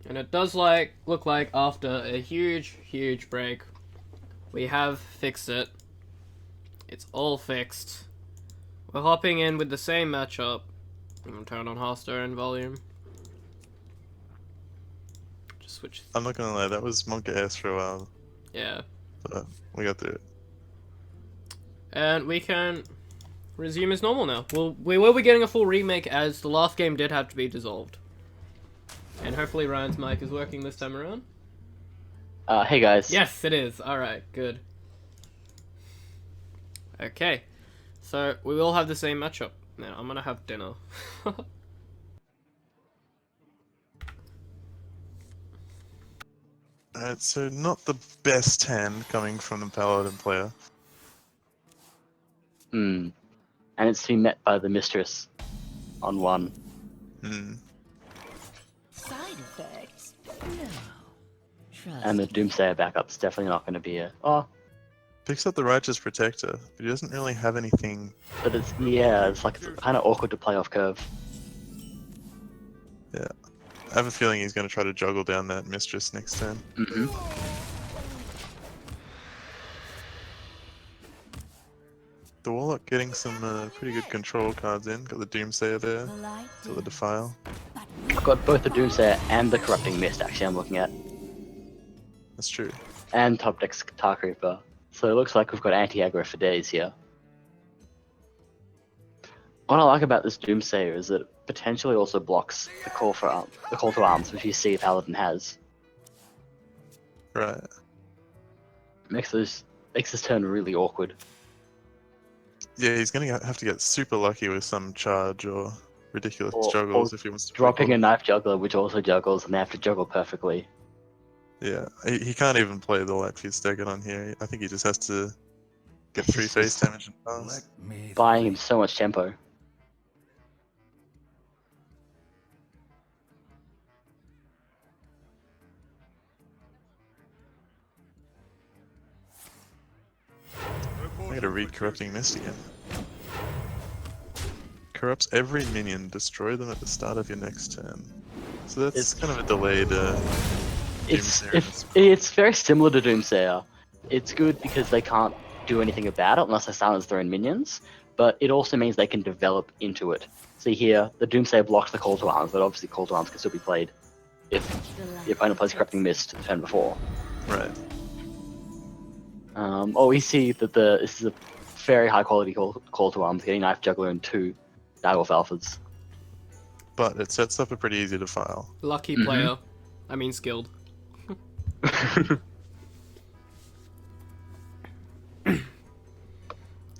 And it does look like after a huge break, we have fixed it. It's all fixed. We're hopping in with the same matchup. I'm gonna turn on Hearthstone volume. Just switch. I'm not gonna lie, that was Monka S for a while, Yeah. but we got through it. And we can resume as normal now. We will be getting a full remake as the last game did have to be dissolved. And hopefully Ryan's mic is working this time around. Hey guys. Yes, it is. Alright, good. Okay. So, we will have the same matchup. Now, I'm gonna have dinner. Alright, so not the best hand coming from the Paladin player. And it's to be met by the Mistress on 1. Side effects? No. Trust And the Doomsayer backup's definitely not going to be a... Oh, Picks up the Righteous Protector, but he doesn't really have anything. but it's... Yeah, it's like it's kind of awkward to play off curve. Yeah. I have a feeling he's going to try to juggle down that Mistress next turn. The Warlock getting some pretty good control cards in. Got the Doomsayer there. Got the Defile. I've got both the Doomsayer and the Corrupting Mist, actually, I'm looking at. That's true. And top deck's Tar Creeper. So it looks like we've got anti-aggro for days here. What I like about this Doomsayer is that it potentially also blocks the call to arms, which you see Paladin has. Right. Makes this turn really awkward. Yeah, he's going to have to get super lucky with some charge or ridiculous Or juggles if he wants to play dropping a Warlock. knife juggler, which also juggles, and they have to juggle perfectly. Yeah, he can't even play the Lightfuse Dagon on here. I think he just has to get 3 face damage and pass. Buying him so much tempo. I gotta read Corrupting Mist again. Corrupts every minion, destroy them at the start of your next turn. So that's It's- kind of a delayed Doomsayer. It's very similar to Doomsayer. It's good because they can't do anything about it unless they silence their own minions, but it also means they can develop into it. See here, the Doomsayer blocks the Call to Arms, but obviously Call to Arms can still be played if the opponent plays Corrupting Mist the turn before. Right. We see that this is a very high quality call to Arms, getting Knife Juggler and 2 Direwolf Alphas. But it sets up a pretty easy defile. Lucky player. I mean skilled.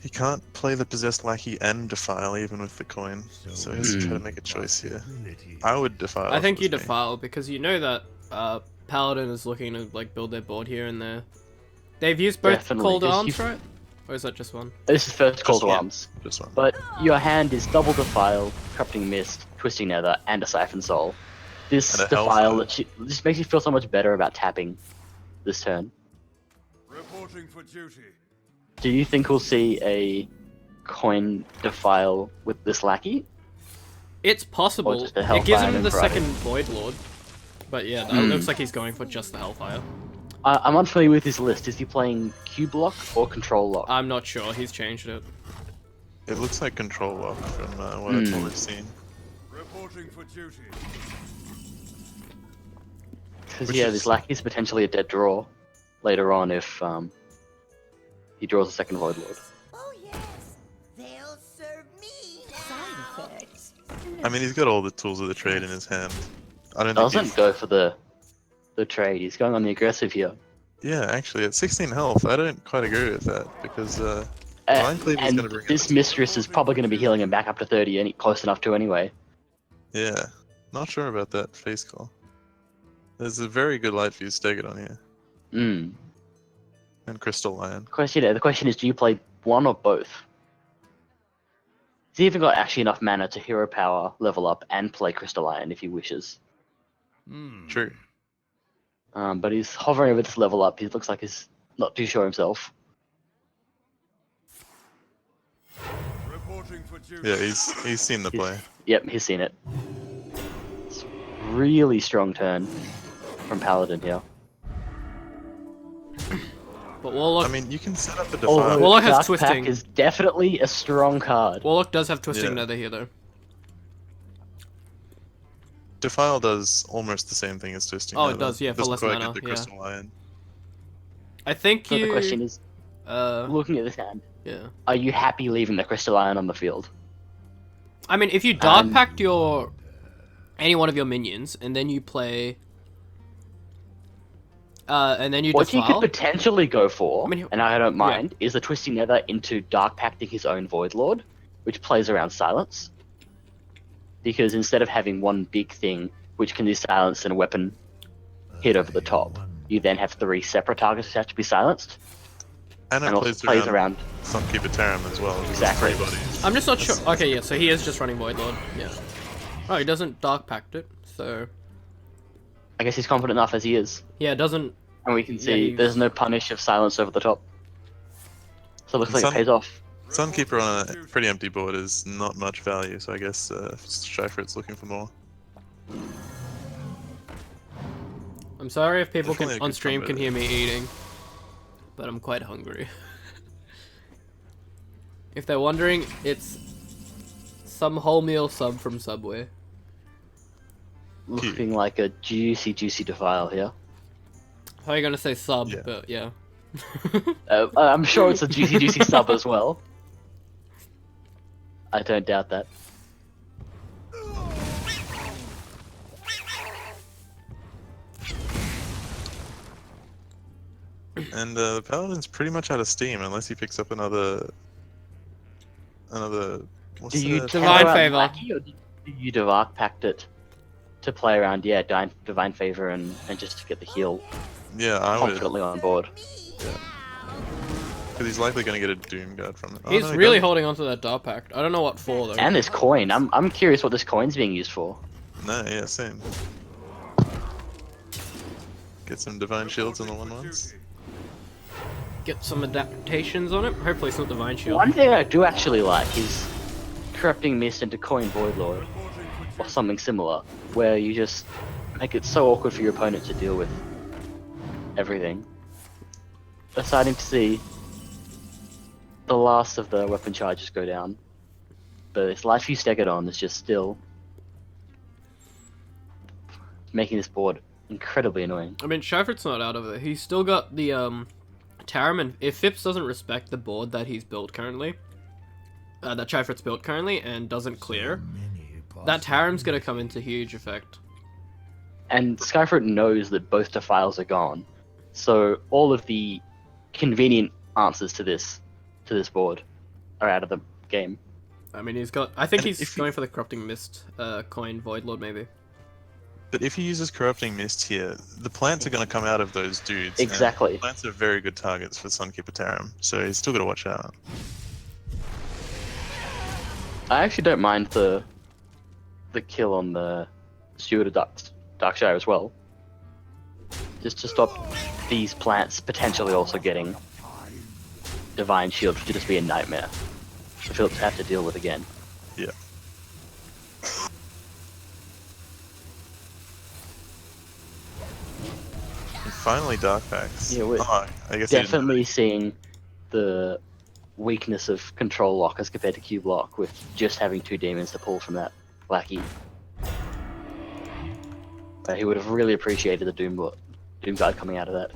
He can't play the Possessed Lackey and Defile even with the coin, so he has to try to make a choice here. I would Defile. I think if you it was me. defile because you know that Paladin is looking to build their board here and there. They've used both Definitely, Cold 'cause Arms, you- right? Or is that just one? This is first Call to one. Arms. Just one. But your hand is double Defile, Corrupting Mist, Twisting Nether, and a Siphon Soul. This And a Defile Hellfire. just makes you feel so much better about tapping this turn. Reporting for duty. Do you think we'll see a coin Defile with this Lackey? It's possible. just a It gives Hellfire him and the Friday. second Void Lord. But yeah, that looks like he's going for just the Hellfire. I'm unfamiliar with his list. Is he playing Cube Lock or Control Lock? I'm not sure. He's changed it. It looks like Control Lock from what we've seen. Reporting for duty. Because Which yeah, is- this Lackey's potentially a dead draw later on if he draws a second Void Lord. Oh yes, they'll serve me now. Side effects? I mean, he's got all the tools of the trade in his hand. I don't think Doesn't he's... go for the trade. He's going on the aggressive here. Yeah, actually, at 16 health, I don't quite agree with that, because Mind Cleave is And going to bring this it. Mistress is probably going to be healing him back up to 30, and close enough to anyway. Yeah, not sure about that face call. There's a very good Lightfuse Dagon on here, Mm. and Crystal Lion. The question is, do you play one or both? He's even got actually enough mana to hero power, level up, and play Crystal Iron if he wishes. True. But he's hovering over this level up. He looks like he's not too sure himself. Reporting for duty. Yeah, he's seen the play. Yep, he's seen it. It's really strong turn from Paladin here. But Warlock, I mean, you can set up the Although Defile. Warlock has Dark twisting. Pack is definitely a strong card. Warlock does have twisting Yeah. nether here though. Defile does almost the same thing as Twisting Oh, it Nether. does, yeah, for Doesn't less quite mana, get the yeah. Crystal Iron. I think So you. the question is, looking at this hand, Yeah. are you happy leaving the Crystal Iron on the field? I mean, if you dark packed your any one of your minions and then you play, and then you What you defile. could potentially go for, I mean, and I don't mind, is the Twisting Nether into Dark Pacting his own Void Lord, which plays around Silence. Because instead of having one big thing, which can do Silence and a weapon hit over the top, you then have 3 separate targets which have to be silenced. And it And also plays plays around. Sunkeeper Tarim as well. Because Exactly. It's 3 bodies. I'm just not sure. Okay, yeah, so he is just running Void Lord. Yeah. Oh, he doesn't dark pact it, so I guess he's confident enough as he is. yeah, it doesn't. And we can Yeah, see he's- there's no punish of Silence over the top. So it looks like it pays off. Sunkeeper on a pretty empty board is not much value, so I guess Shyfrit's looking for more. I'm sorry if people Definitely a can on good stream combo can there. hear me eating, but I'm quite hungry. If they're wondering, it's some wholemeal sub from Subway. Looking like a juicy Defile here. I thought you were gonna say sub, Yeah. but yeah. I'm sure it's a juicy sub as well. I don't doubt that. And the Paladin's pretty much out of steam unless he picks up another. What's Do you the- Divine Terra Favor. Blackie, or do you Dark Pact it to play around? Yeah, Divine Favor and just to get the heal Yeah, I would. confidently on board. Because he's likely going to get a Doom Guard from it. Oh, He's no, he really doesn't. holding on to that dark pact. I don't know what for though. And this coin, I'm curious what this coin's being used for. No, yeah, same. Get some Divine Shields on the 1/1s. Get some adaptations on it. Hopefully it's not Divine Shield. One thing I do actually like is Corrupting Mist into Coin Void Lord, or something similar, where you just make it so awkward for your opponent to deal with everything. We're starting to see the last of the weapon charges go down, but this Life You Stegadon is just still making this board incredibly annoying. I mean, Shyfrit's not out of it. He's still got the Tarim, and if Phipz doesn't respect the board that he's built currently, that Shyfrit's built currently, and doesn't clear, that Tarim's gonna come into huge effect. And Skyfrit knows that both Defiles are gone, so all of the convenient answers to this board are out of the game. I mean, he's got. I think And he's if he- going for the Corrupting Mist coin Void Lord maybe. But if he uses Corrupting Mist here, the plants are going to come out of those dudes. and Exactly. Plants are very good targets for Sunkeeper Tarim, so he's still got to watch out. I actually don't mind the kill on the Steward of Darkshire as well. Just to stop these plants potentially also getting Divine Shield, which would just be a nightmare for Phipz to have to deal with again. Yeah. And finally, Dark Packs. Yeah, we're I guess he didn't- Definitely seeing the weakness of Control Lock as compared to Cube Lock with just having 2 demons to pull from that Blackie. He would have really appreciated the Doom Guard coming out of that.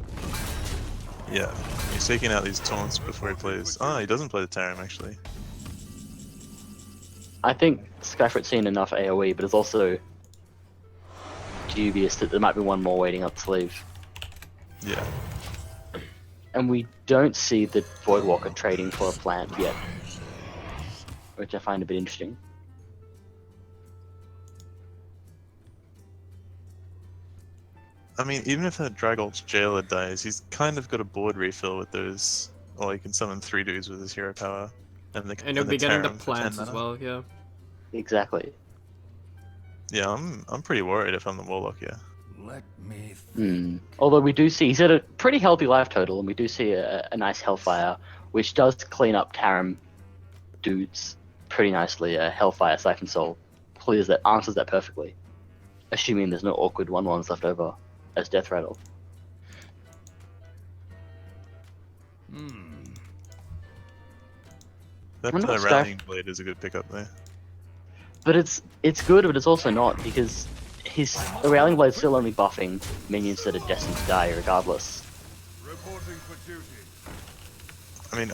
Yeah, he's taking out these taunts before he plays. Ah, he doesn't play the Tarim actually. I think Skyfrit's seen enough AoE, but it's also dubious that there might be one more waiting up the sleeve. Yeah. And we don't see the Voidwalker trading for a plant yet, which I find a bit interesting. I mean, even if that Dragolt's Jailer dies, he's kind of got a board refill with those. Or he can summon 3 dudes with his hero power. And And he'll be getting the Tarim for 10 plants as mana. well. Yeah. Exactly. Yeah, I'm pretty worried if I'm the Warlock, yeah. Let me think. Although we do see he's at a pretty healthy life total, and we do see a nice Hellfire, which does clean up Tarim dudes pretty nicely. Hellfire Siphon Soul clears that, answers that perfectly. assuming there's no awkward 1/1s left over as death rattle. That wonder what rallying blade is a good pickup there. But it's good, but it's also not, because the Rallying Blade's still only buffing minions that are destined to die regardless. Reporting for duty. I mean,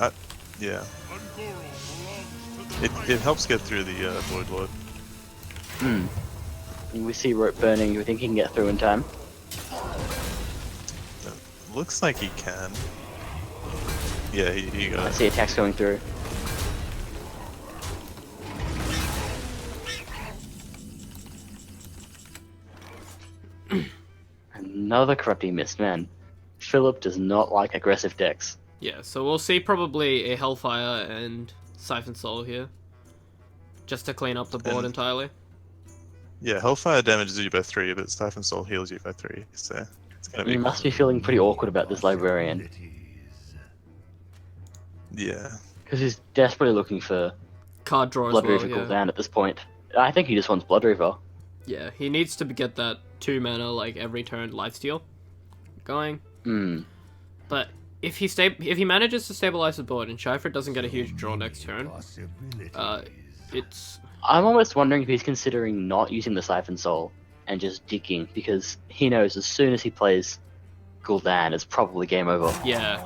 yeah. It helps get through the Void Lord. And we see rope burning. You think he can get through in time? Looks like he can. Yeah, he got I it. see attacks going through. Another corrupting mist, man. Philip does not like aggressive decks. Yeah, so we'll see probably a Hellfire and Siphon Soul here. Just to clean up the board And- entirely. Yeah, Hellfire damages you by 3, but Siphon Soul heals you by 3, so it's gonna be... You must be feeling pretty awkward about this librarian, Yeah. because he's desperately looking for Card draw as Blood well, Reaver yeah. cooldown at this point. I think he just wants Blood Reaver. Yeah, he needs to get that 2 mana, like, every turn lifesteal going. But if he manages to stabilize the board and Shyfrit doesn't get a huge draw next turn, it's... I'm almost wondering if he's considering not using the Siphon Soul and just digging, because he knows as soon as he plays Gul'dan, it's probably game over. Yeah.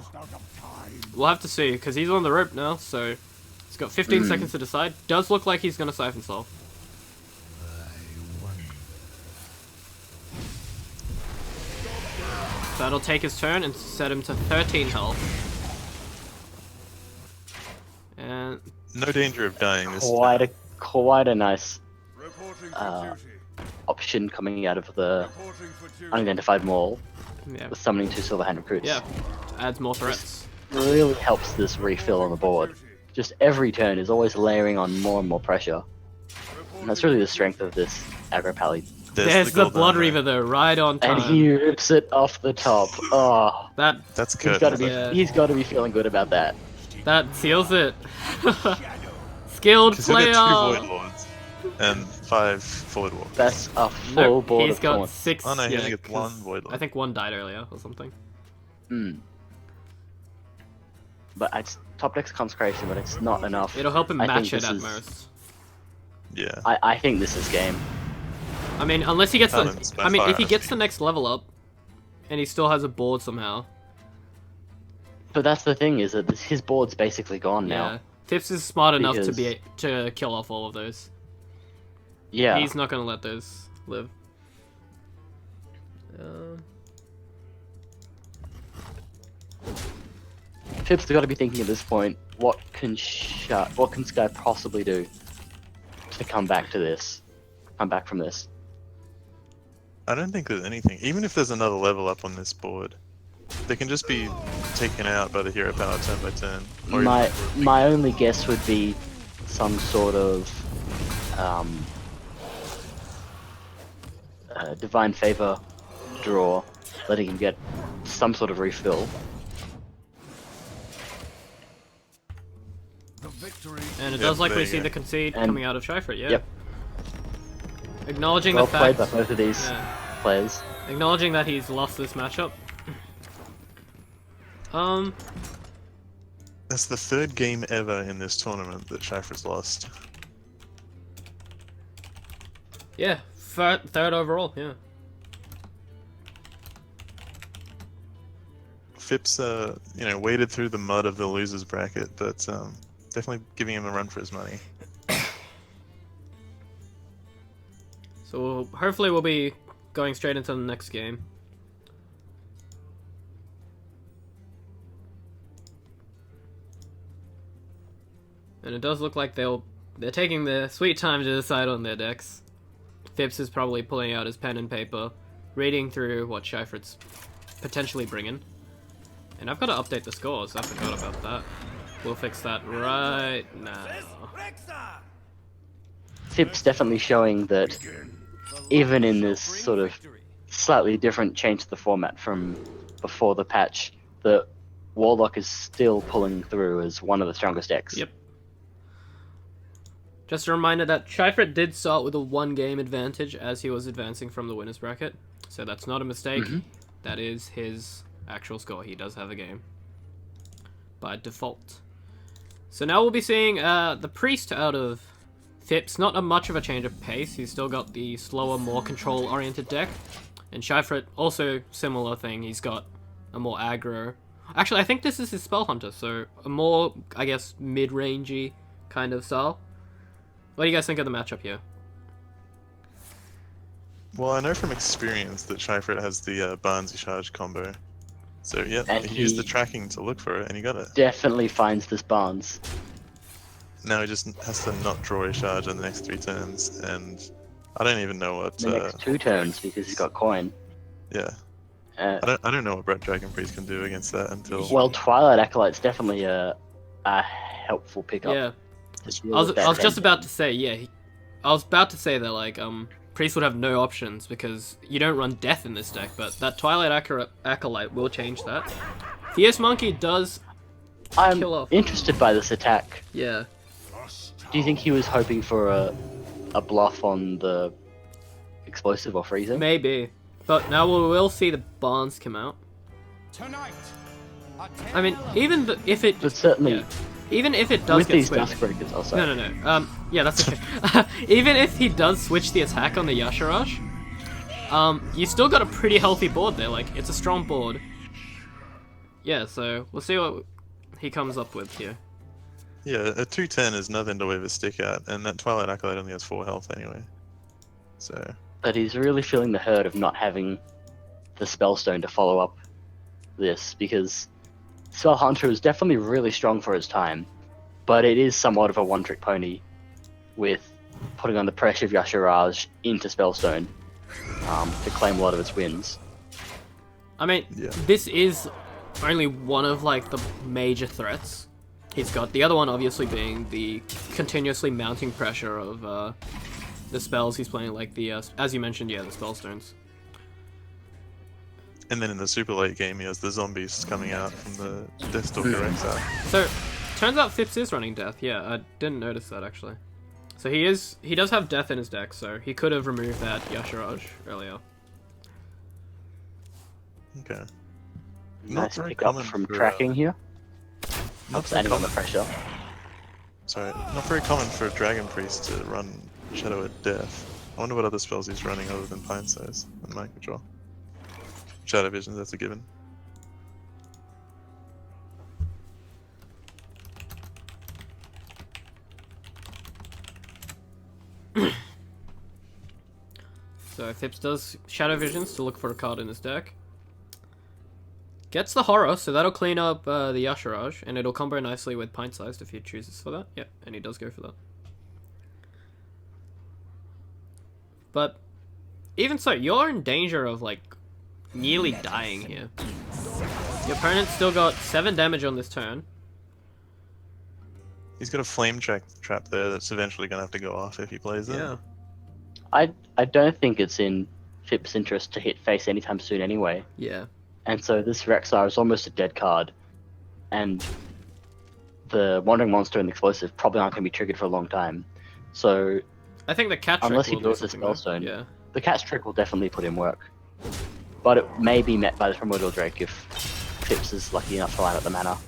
We'll have to see, because he's on the rope now, so he's got 15 seconds to decide. Does look like he's going to Siphon Soul. That'll take his turn and set him to 13 health. And No danger of dying this time. Quite a nice Reporting for duty. option coming out of the Reporting for duty. unidentified maul yeah, with summoning 2 silver hand recruits. yeah, adds more threats. Really helps this refill on the board. Just every turn is always layering on more and more pressure. And that's really the strength of this aggro pally. There's the Gul'dan Blood there. Reaver though, right on time. And he rips it off the top. Oh, That's he's good. got to be Yeah. he's got to be feeling good about that. That seals it. Skilled He's gonna player. get 2 Void Lords and 5 Void Walkers. That's a full Nope, board he's of got taunt. 6. Oh no, he yeah, only gets 1 'cause Void Lord. I think 1 died earlier or something. But it's top deck's consecration, but it's not enough. It'll help him I match think it this at is- most. Yeah. I think this is game. I mean, unless he gets Paladin's the. by I mean, if he far. gets the next level up, and he still has a board somehow. But that's the thing, is that his board's basically gone Yeah. now. Phipz is smart enough Because- to kill off all of those. Yeah. He's not gonna let those live. Phipps has got to be thinking at this point, what can Sky possibly do to come back to this? Come back from this? I don't think there's anything. Even if there's another level up on this board, they can just be taken out by the hero power turn by turn. Or My only guess would be some sort of divine favor draw, letting him get some sort of refill. The victory. And it Yep, does like there we you see go. the concede And- coming out of Shyfrit, yeah. Yep. Acknowledging Well the played fact. by both of these Yeah. players. Acknowledging that he's lost this matchup. That's the 3rd game ever in this tournament that Shyfrit's lost. Yeah, third overall, yeah. Phipps, waded through the mud of the losers bracket, but definitely giving him a run for his money. So hopefully we'll be going straight into the next game. And it does look like they're taking their sweet time to decide on their decks. Phipps is probably pulling out his pen and paper, reading through what Shyfrit's potentially bringing. And I've got to update the scores, I forgot about that. We'll fix that right now. Phipps definitely showing that even in this sort of slightly different change to the format from before the patch, that Warlock is still pulling through as one of the strongest decks. Yep. Just a reminder that Shyfrit did start with a 1-game advantage as he was advancing from the winner's bracket. So that's not a mistake. That is his actual score. He does have a game. By default. So now we'll be seeing the Priest out of Phipz. Not much of a change of pace. He's still got the slower, more control-oriented deck. And Shyfrit, also similar thing. He's got a more aggro... Actually, I think this is his Spell Hunter, so a more, I guess, mid-rangey kind of style. What do you guys think of the matchup here? Well, I know from experience that Shyfrit has the Barnsey Charge combo. So yeah, And he used the he- tracking to look for it, and he got it. Definitely finds this Barnes. Now he just has to not draw a charge on the next 3 turns, and I don't even know what. The next 2 turns because he's got coin. Yeah, Uh, I don't know what Brett Dragon Priest can do against that until. well, Twilight Acolyte's definitely a helpful pickup. Yeah. to I deal was, with I that was just end. about to say, yeah. I was about to say that, like, Priest would have no options because you don't run Death in this deck, but that Twilight Acolyte will change that. Fierce Monkey does I'm kill off. interested by this attack. Yeah. Do you think he was hoping for a bluff on the explosive or freezing? Maybe. But now we will see the Barnes come out. Tonight, I mean, even if it... But certainly, yeah. Even if it does with get these switched... Duskbreakers also. No. Yeah, that's okay. Even if he does switch the attack on the Yasharash, you still got a pretty healthy board there. Like, it's a strong board. Yeah, so we'll see what he comes up with here. Yeah, a 2/10 is nothing to wave a stick at, and that Twilight Acolyte only has 4 health anyway. So. But he's really feeling the hurt of not having the Spellstone to follow up this, because Spell Hunter is definitely really strong for his time, but it is somewhat of a one-trick pony with putting on the pressure of Yasharaj into Spellstone to claim a lot of its wins. I mean, Yeah. this is only one of, like, the major threats he's got. The other one, obviously, being the continuously mounting pressure of the spells he's playing, like the, as you mentioned, yeah, the Spellstones. And then in the super late game, he has the zombies coming out from the Deathstalker exile. So, turns out Phipz is running Death. Yeah, I didn't notice that, actually. So he does have Death in his deck, so he could have removed that Yasharaj earlier. Okay. Nice very pick up common from for, tracking here. Not Helps very adding on the common. pressure. Sorry, not very common for a Dragon Priest to run Shadow at Death. I wonder what other spells he's running other than Pine Size and Mind Control. Shadow Vision, that's a given. So Phipz does Shadow Visions to look for a card in his deck. Gets the Horror, so that'll clean up the Yasharaj, and it'll combo nicely with Pint Sized if he chooses for that. Yep, and he does go for that. But even so, you're in danger of, like, nearly dying here. Your opponent's still got 7 damage on this turn. He's got a Flame trap there that's eventually going to have to go off if he plays it. Yeah. I don't think it's in Phip's interest to hit face anytime soon anyway. Yeah. And so this Rexar is almost a dead card. And the Wandering Monster and the Explosive probably aren't going to be triggered for a long time. So I think the cat trick unless he will do builds a something, though. Spellstone, Yeah. the Cat's Trick will definitely put in work. But it may be met by the Primordial Drake if Phipz is lucky enough to line up the mana.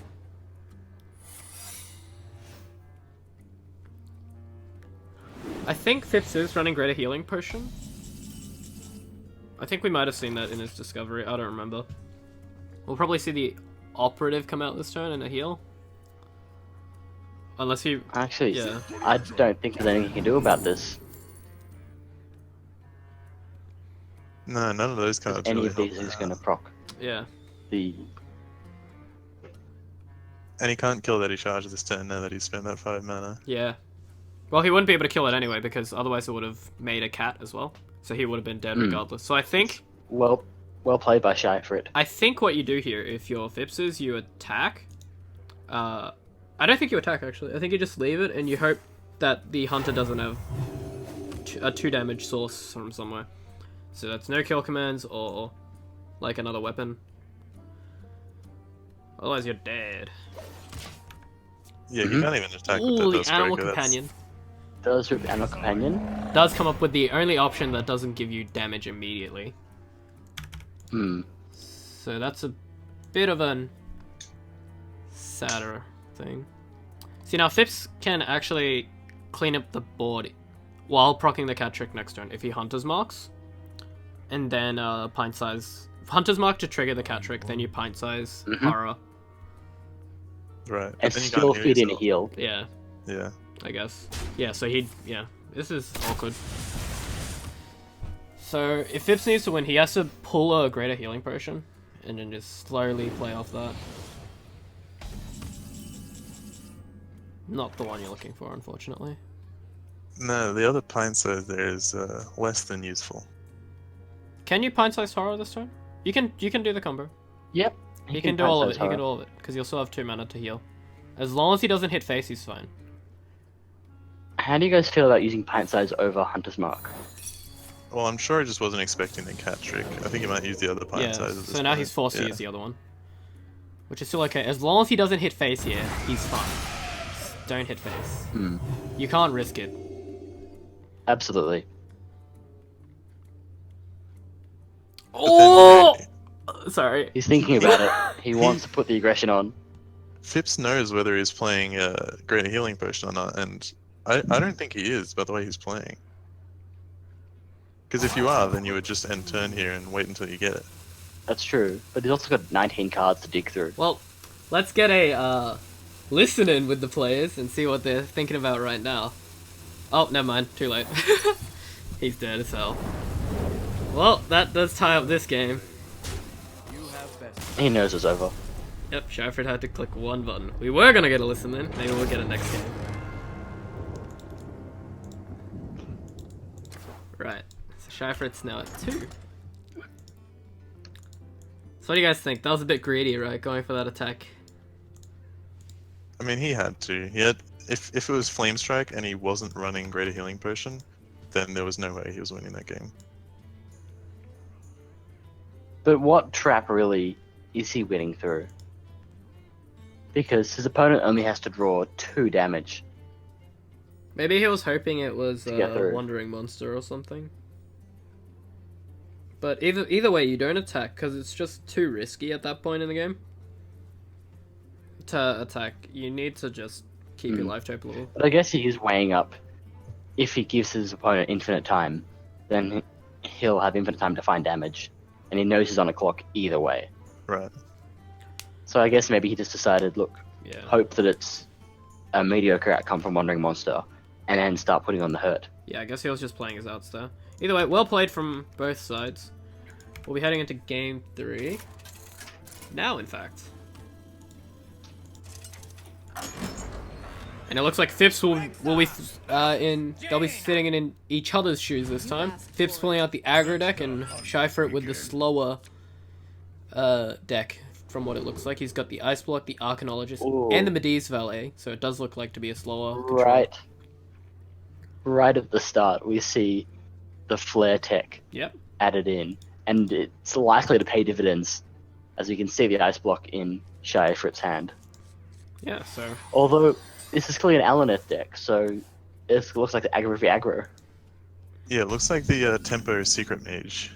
I think Phipz is running Greater Healing Potion. I think we might have seen that in his discovery. I don't remember. We'll probably see the Operative come out this turn and a heal. Unless he... Actually, Yeah. I don't think there's anything he can do about this. No, none of those cards Any really of these help is him going to out. proc Yeah. the... And he can't kill that he charges this turn now that he's spent that 5 mana. Yeah. Well, he wouldn't be able to kill it anyway, because otherwise it would have made a cat as well. So he would have been dead regardless. So I think Well played by Shyfrit. what you do here, if you're Phipz, is you attack. I don't think you attack, actually. I think you just leave it, and you hope that the Hunter doesn't have a 2 damage source from somewhere. So that's no kill commands or, like, another weapon. Otherwise you're dead. Yeah, you can't even attack with Ooh, that the Animal Duskbreaker. Companion. Does rip Animal Companion? Does come up with the only option that doesn't give you damage immediately. Hmm. So that's a bit of an sadder thing. See, now Phipz can actually clean up the board while proccing the cat trick next turn if he Hunter's Marks. And then Pint Size. Hunter's Mark to trigger the cat trick, then you Pint Size Horror. Right. And then you still can't feed in a yourself. heal. Yeah, Yeah. I guess. Yeah, so yeah. This is awkward. So, if Phipz needs to win, he has to pull a Greater Healing Potion, and then just slowly play off that. Not the one you're looking for, unfortunately. No, the other pint size there is less than useful. Can you Pint Size Horror this turn? You can do the combo. Yep. He can do all of it, he can do all of it, because you'll still have 2 mana to heal. As long as he doesn't hit face, he's fine. How do you guys feel about using Pint Size over Hunter's Mark? Well, I'm sure I just wasn't expecting the cat trick. I think he might use the other pint Yeah, size at this so now point. he's forced to Yeah. use the other one. Which is still okay. As long as he doesn't hit face here, he's fine. Just don't hit face. Hmm. You can't risk it. Absolutely. Oh! Sorry. He's thinking about it. He wants to put the aggression on. Phipz knows whether he's playing a Greater Healing Potion or not, and I don't think he is by the way he's playing. Because if you are, then you would just end turn here and wait until you get it. That's true. But he's also got 19 cards to dig through. Well, let's get a listen in with the players and see what they're thinking about right now. Oh, never mind. Too late. He's dead as hell. Well, that does tie up this game. He knows it's over. Yep, Shyfrit had to click one button. We were gonna get a listen in. Maybe we'll get it next game. Right. So Shyfrit's now at 2. So what do you guys think? That was a bit greedy, right? Going for that attack. I mean, he had to. He had. If it was Flame Strike and he wasn't running Greater Healing Potion, then there was no way he was winning that game. But what trap really is he winning through? Because his opponent only has to draw 2 damage. Maybe he was hoping it was To get a through. Wandering Monster or something. But either way, you don't attack because it's just too risky at that point in the game. To attack, you need to just keep your life total level. But I guess he is weighing up. If he gives his opponent infinite time, then he'll have infinite time to find damage. And he knows he's on a clock either way. Right. So I guess maybe he just decided, look, Yeah. hope that it's a mediocre outcome from Wandering Monster, and then start putting on the hurt. Yeah, I guess he was just playing his outs there. Either way, well played from both sides. We'll be heading into game 3. Now, in fact. And it looks like Phipz will be they'll be sitting in each other's shoes this time. Phipz pulling out the aggro deck and Shyfrit with the slower deck from what it looks like. He's got the Ice Block, the Arcanologist, Ooh. and the Medivh Valet, so it does look like to be a slower control. Right at the start, we see the Flare tech Yep. added in, and it's likely to pay dividends, as we can see the Ice Block in Shyfrit's hand. Yeah, so Although, this is clearly an Alaneth deck, so it looks like the aggro v aggro. Yeah, it looks like the Tempo Secret Mage.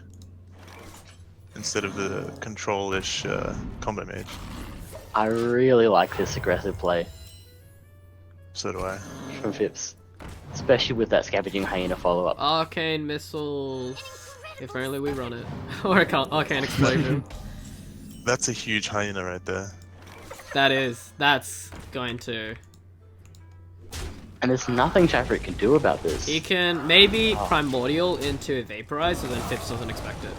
Instead of the control-ish Combo Mage. I really like this aggressive play So do I. from Phipz. Especially with that Scavenging Hyena follow-up. Arcane Missiles. If only we run it. Or a Arcane Explosion. That's a huge hyena right there. That's going to... And there's nothing Shyfrit can do about this. He can maybe Oh. Primordial into Vaporize, so then Phipz doesn't expect it.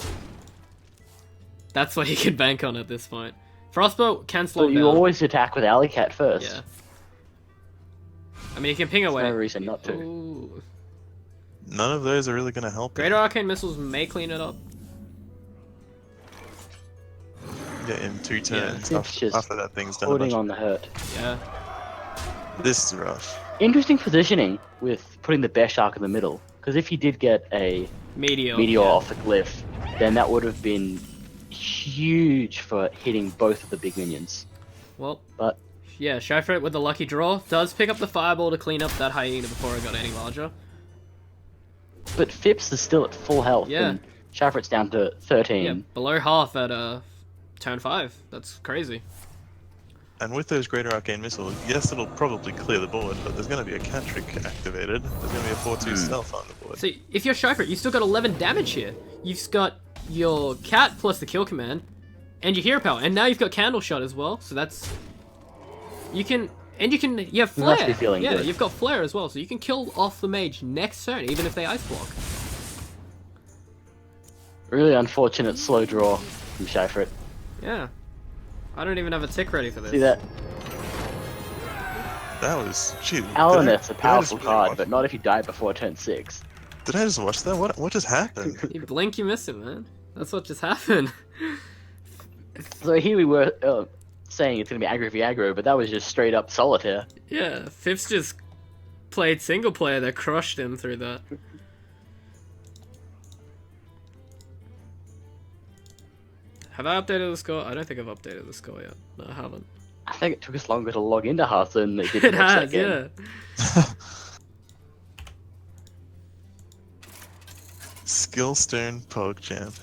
That's what he can bank on at this point. Frostbolt can slow But him you down. always attack with Alley Cat first. Yeah. I mean, he can ping away. no reason not to. Ooh. None of those are really going to help. Greater Arcane Missiles may clean it up. Yeah, in 2 turns. It's just After that thing's done a Putting bunch. on the hurt. Yeah. This is rough. Interesting positioning with putting the Bear Shark in the middle. Because if he did get a Meteor. Meteor yeah. off the cliff, then that would have been huge for hitting both of the big minions. Well, But Yeah, Shyfrit with the lucky draw does pick up the fireball to clean up that hyena before it got any larger. But Phipz is still at full health, Yeah. and Shyfrit's down to 13. Yeah, below half at turn 5. That's crazy. And with those Greater Arcane Missiles, yes, it'll probably clear the board, but there's going to be a cat trick activated. There's going to be a 4-2 stealth on the board. So if you're Shyfrit, you still got 11 damage here. You've got your cat plus the kill command, and your hero power, and now you've got Candle Shot as well. So that's you have flare. must be feeling yeah, good. you've got flare as well, so you can kill off the mage next turn, even if they ice block. Really unfortunate slow draw from Shyfrit. Yeah, I don't even have a tick ready for this. See that? That was... Gee, Alaneth's a did I powerful just card, watch- but not if you die before turn 6. Did I just watch that? What just happened? You blink, you miss it, man. That's what just happened. So here we were saying it's going to be aggro v aggro, but that was just straight up solitaire. Yeah, Phipz just played single player that crushed him through that. Have I updated the score? I don't think I've updated the score yet. No, I haven't. I think it took us longer to log into Hearthstone than it did It to watch that has, game. yeah. Skillstone PogChamp.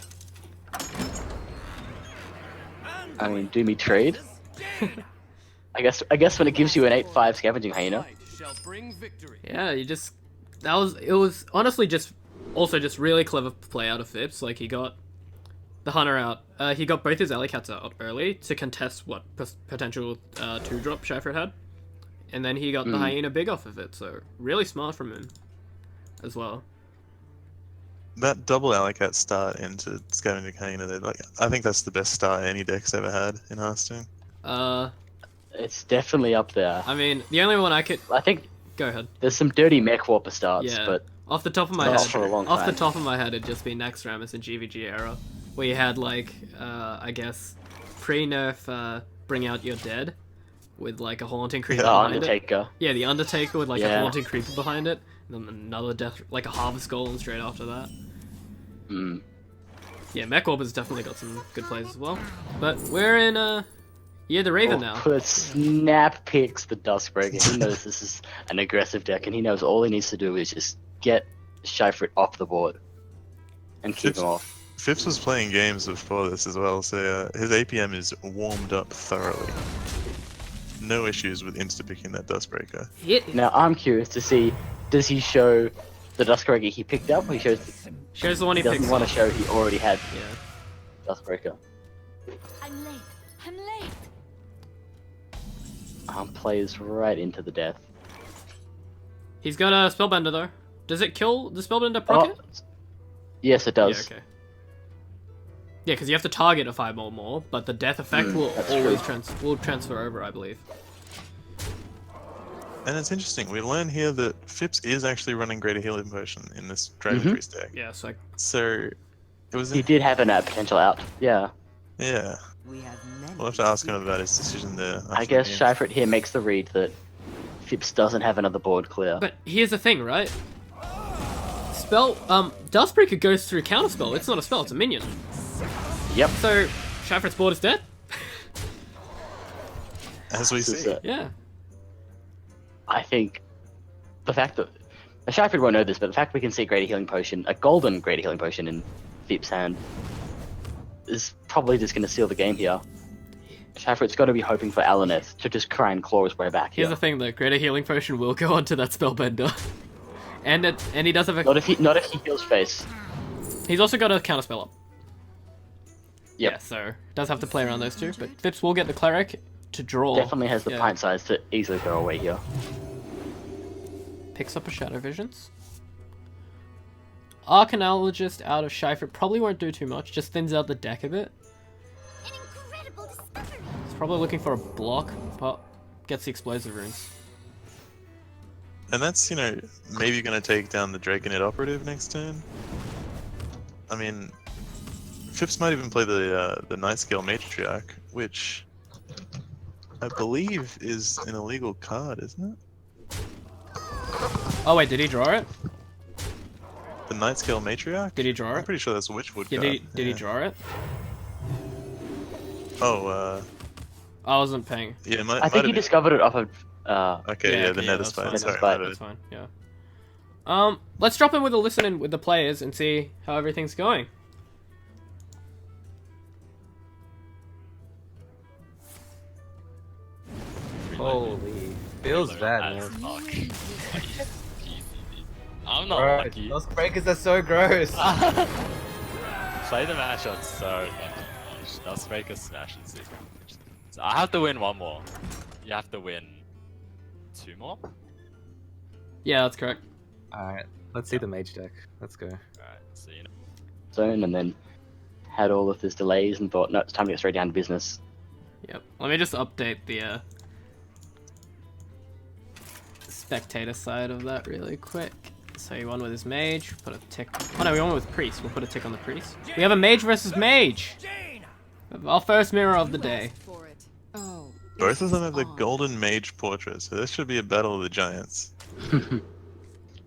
I mean, do me trade? I guess when it gives you an 8/5 scavenging hyena. Shall bring victory. Yeah, it was honestly just really clever play out of Phipz. Like, he got the hunter out. He got both his alley cats out early to contest what potential 2-drop Shyfrit had. And then he got the hyena big off of it, so really smart from him as well. That double Alley-Cat start into Scavenging Hyena, I think that's the best start any deck's ever had in Hearthstone. It's definitely up there. I mean, the only one I could... I think Go ahead. there's some dirty mech warper starts, Yeah. but Off the top of my not head, for a long off the time. top of my head, it'd just be Next Ramus and GVG era, where you had like, I guess, pre-nerf Bring Out Your Dead, with like a haunting creeper the behind it. Undertaker. Yeah, the Undertaker with like a Yeah. haunting creeper behind it, and then another death, like a Harvest Golem straight after that. Mm. Yeah, Mech Orber's definitely got some good plays as well. But we're in Year the Raven now. But Snap picks the Duskbreaker. He knows this is an aggressive deck, and he knows all he needs to do is just get Shyfrit off the board and keep him off. Phipz was playing games before this as well, so his APM is warmed up thoroughly. No issues with insta-picking that Dustbreaker. Now I'm curious to see, does he show the Duskbreaker he picked up, or he Shows the one he doesn't picks want up. to show he already had Yeah. Duskbreaker? I'm late. I'm late. Plays right into the death. He's got a Spellbender though. Does it kill the Spellbender proc it? Yes, it does. Yeah, okay. Yeah, because you have to target a fireball more, but the death effect will that's always true. transfer over, I believe. And it's interesting, we learn here that Phipz is actually running Greater Healing Potion in this Dragon Priest deck. Yeah, so So, it was... He did have an potential out. Yeah. Yeah. We have many. We'll have to ask him about his decision there. I after guess the game. Shyfrit here makes the read that Phipz doesn't have another board clear. But here's the thing, right? Dustbreaker goes through Counterspell. It's not a spell, it's a minion. Yep. So, Shyfrit's board is dead? As we This is see. it. Yeah. I think the fact that Shyfrit won't know this, but the fact we can see Greater Healing Potion, a golden Greater Healing Potion in Phip's hand, is probably just going to seal the game here. Shyfrit's got to be hoping for Alaneth to just cry and claw his way back Here's here. the thing though, Greater Healing Potion will go onto that Spellbender. and he does have a... Not if he heals face. He's also got a Counterspell up. Yep. Yeah, so does have to play around those two, but Phipz will get the Cleric to draw. Definitely has the Yeah. pint size to easily go away here. Picks up a Shadow Visions. Arcanologist out of Shyfrit probably won't do too much, just thins out the deck a bit. An incredible discovery. He's probably looking for a block, but gets the Explosive Runes. And that's, maybe going to take down the Draconid Operative next turn. I mean, Phipz might even play the Nightscale Matriarch, which I believe is an illegal card, isn't it? Oh wait, did he draw it? The Nightscale Matriarch? Did he draw I'm it? pretty sure that's a Witchwood Did card. he Yeah. draw it? Oh, I wasn't paying. Yeah, I think he discovered it off of. Okay, yeah, the Nether that's fine. Spite. Sorry, Spite. my That's bad. fine. Yeah. Let's drop in with a listen in with the players and see how everything's going. Holy, feels bad, man. I'm not Bro, lucky. those breakers are so gross. Play the match on so much. Those breakers smashes it. So I have to win one more. You have to win 2 more? Yeah, that's correct. Alright, let's see the mage deck. Let's go. Alright, so you know. Zone and then had all of his delays and thought, no, it's time to get straight down to business. Yep. Let me just update the spectator side of that really quick. So he won with his mage, put a tick. Oh no, we won with priest. We'll put a tick on the priest. We have a mage versus mage. Our first mirror of the day. Both of them have the golden mage portrait, so this should be a battle of the giants.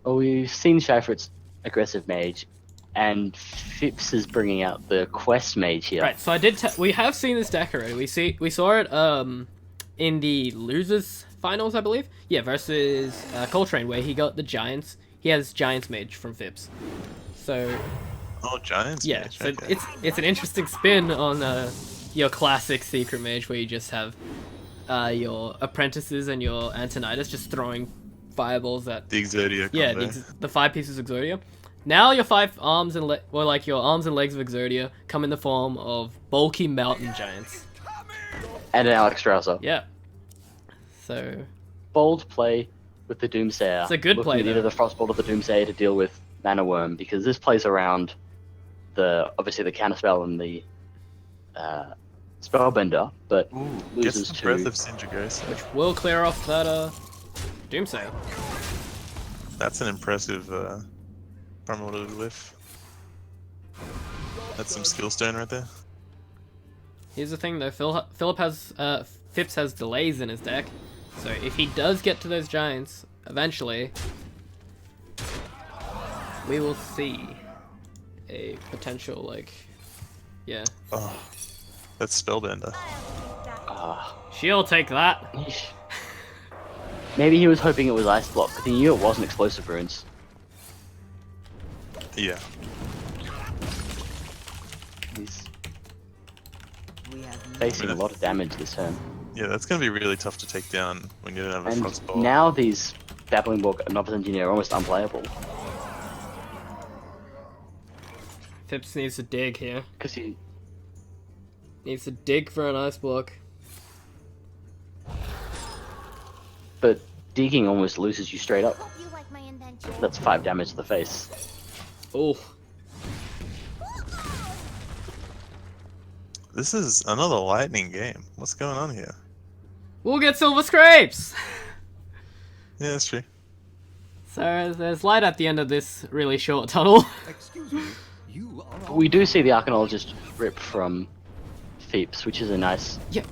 Well, we've seen Shyfrit's aggressive mage, and Phipz is bringing out the quest mage here. Right. So I did. We have seen this deck already. We saw it in the losers finals, I believe. Yeah, versus Coltrane, where he got the giants. He has giants mage from Phipz. So Oh, giants. yeah, mage, so okay. it's an interesting spin on your classic secret mage, where you just have your apprentices and your Antonidas just throwing fireballs at the Exodia yeah combo. the 5 pieces of Exodia. Now your 5 arms and your arms and legs of Exodia come in the form of bulky mountain giants. And an Alex Strauser. Yeah. So Bold play with the Doomsayer. It's a good Looking play, at either though. the Frostbolt or the Doomsayer to deal with Mana Worm, because this plays around obviously the counterspell and the Spellbender, but Ooh, loses gets the to breath of Sindragosa. which will clear off that Doomsayer. That's an impressive Primordial Glyph. That's some skill stone right there. Here's the thing though, Phipz has delays in his deck, so if he does get to those giants eventually, we will see a potential yeah. Oh, that's Spellbender. She'll take that. Yeesh. Maybe he was hoping it was Ice Block, because he knew it wasn't Explosive Runes. Yeah. He's facing a lot of damage this turn. Yeah, that's gonna be really tough to take down when you don't have a And Frostbolt. now these Babbling Brook and Novice Engineer are almost unplayable. Phipz needs to dig here. Because he... Needs to dig for an ice block. But digging almost loses you straight up. Hope you like my invention. That's 5 damage to the face. Oh, This is another lightning game. What's going on here? we'll get silver scrapes. Yeah, that's true. So there's light at the end of this really short tunnel. Excuse me, you are We do see the Archaeologist rip from Phipz, which is a nice Yeah.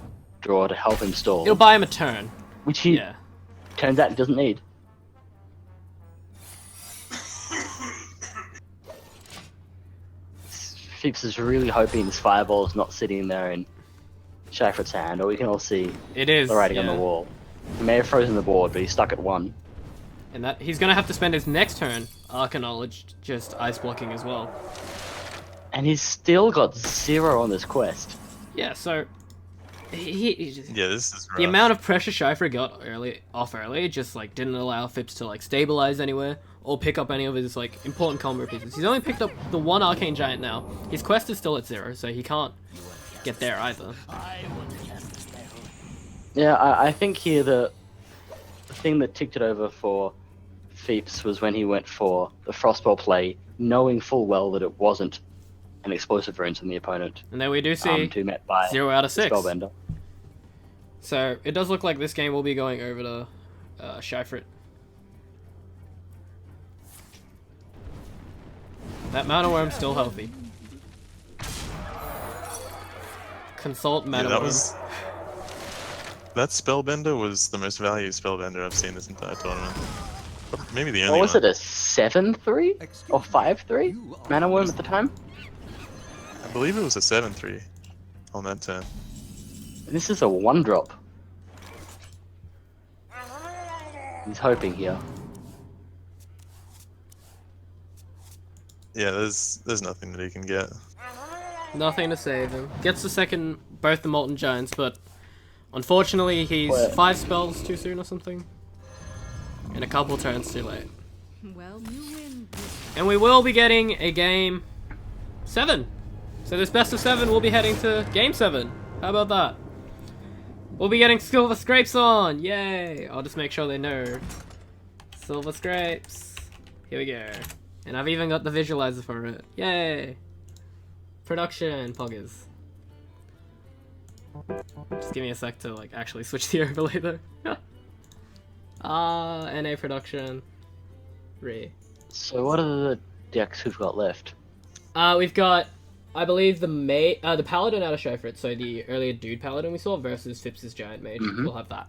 draw to help him stall. It'll buy him a turn. Which he Yeah. turns out he doesn't need. Phipz is really hoping this fireball is not sitting there in Shyfrit's hand, or we can all see It is. the writing on yeah. the wall. He may have frozen the board, but he's stuck at 1. And that he's gonna have to spend his next turn Arcanology just ice blocking as well. And he's still got 0 on this quest. Yeah, so he just, Yeah, this is rough. the amount of pressure Shyfrit got early just didn't allow Phipz to stabilize anywhere or pick up any of his important combo pieces. He's only picked up the 1 Arcane Giant now. His quest is still at 0, so he can't get there either. Yeah, I think here the thing that ticked it over for Phipz was when he went for the Frostball play, knowing full well that it wasn't an explosive runes from the opponent. And then we do see To met by 0 out of 6. Spellbender. So it does look like this game will be going over to Shyfrit. That Mana Worm's still healthy. Consult Yeah, Mana that Worm. was... That Spellbender was the most valued Spellbender I've seen this entire tournament. Maybe the only What was one. it, a 7-3? Or 5-3? Mana Worm at the time? I believe it was a 7-3 on that turn. This is a 1-drop. He's hoping here. Yeah, there's nothing that he can get. Nothing to save him. Gets the second, both the Molten Giants, but unfortunately he's Where? 5 spells too soon or something. And a couple turns too late. Well, you win. And we will be getting a game 7. So this best of 7 will be heading to game 7. How about that? We'll be getting Silver Scrapes on! Yay! I'll just make sure they know. Silver Scrapes. Here we go. And I've even got the visualizer for it. Yay! Production, poggers. Just give me a sec to like actually switch the overlay though. NA production. So what are the decks we've got left? We've got, I believe, the Paladin out of Shyfrit, so the earlier Dude Paladin we saw versus Phipz' Giant Mage. We'll have that.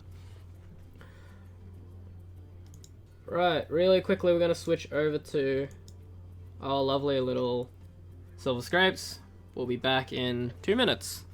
Right, really quickly we're gonna switch over to our lovely little Silver Scrapes. We'll be back in 2 minutes.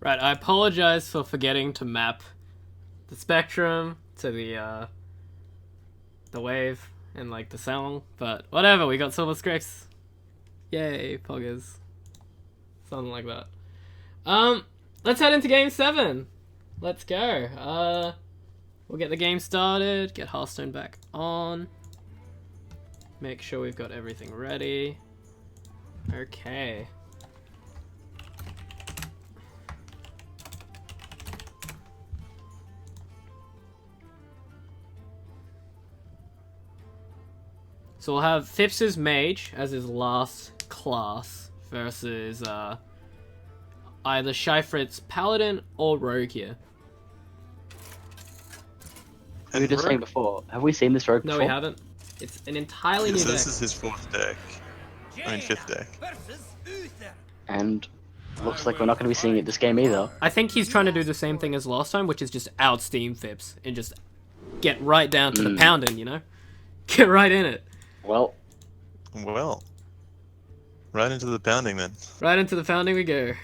Right, I apologize for forgetting to map the spectrum to the wave and like the sound, but whatever, we got Silver Scrapes. Yay, poggers. Something like that. Let's head into game 7. Let's go. We'll get the game started, get Hearthstone back on. Make sure we've got everything ready. Okay. So we'll have Phipz' Mage as his last class versus either Shyfrit's Paladin or Rogue here. We were just saying before, have we seen this rogue No, before? we haven't. It's an entirely new So deck. this is his 4th deck. I mean 5th deck. And looks like we're not going to be seeing it this game either. I think he's trying to do the same thing as last time, which is just out-steam Phipz and just get right down to the pounding, you know? Get right in it. Well, Well, right into the pounding then. Right into the pounding we go.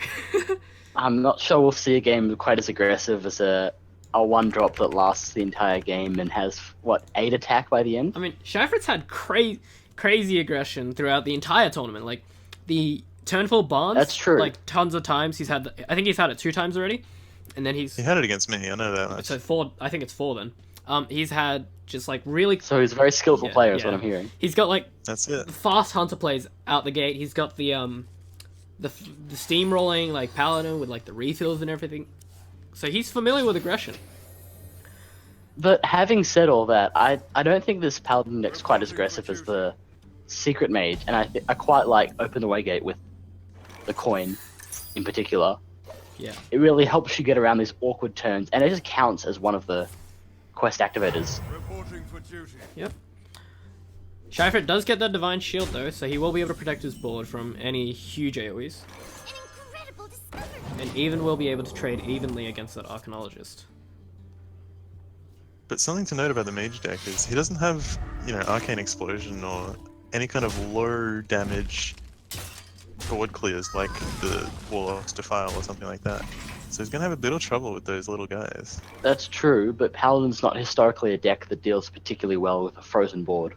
I'm not sure we'll see a game quite as aggressive as a 1-drop that lasts the entire game and has, what, 8 attack by the end? I mean, Shyfrit's had crazy aggression throughout the entire tournament. Like, the Turnfall Barnes, That's true. like, tons of times. He's had, I think he's had it 2 times already. And then He had it against me, I know that much. So 4, I think it's 4 then. He's had just like really. So he's a very skillful Yeah, player, is yeah. what I'm hearing. He's got like That's it. fast hunter plays out the gate. He's got the steamrolling like Paladin with like the refills and everything. So he's familiar with aggression. But having said all that, I don't think this Paladin deck's quite as aggressive as the Secret Mage, and I quite like Open the Way Gate with the coin in particular. Yeah. It really helps you get around these awkward turns, and it just counts as one of the quest activators. Reporting for duty. Yep. Shyfrit does get that Divine Shield though, so he will be able to protect his board from any huge AoEs. An incredible discovery. And even will be able to trade evenly against that Arcanologist. But something to note about the Mage deck is he doesn't have, Arcane Explosion or any kind of low damage board clears like the Warlock's Defile or something like that. So he's gonna have a bit of trouble with those little guys. That's true, but Paladin's not historically a deck that deals particularly well with a frozen board.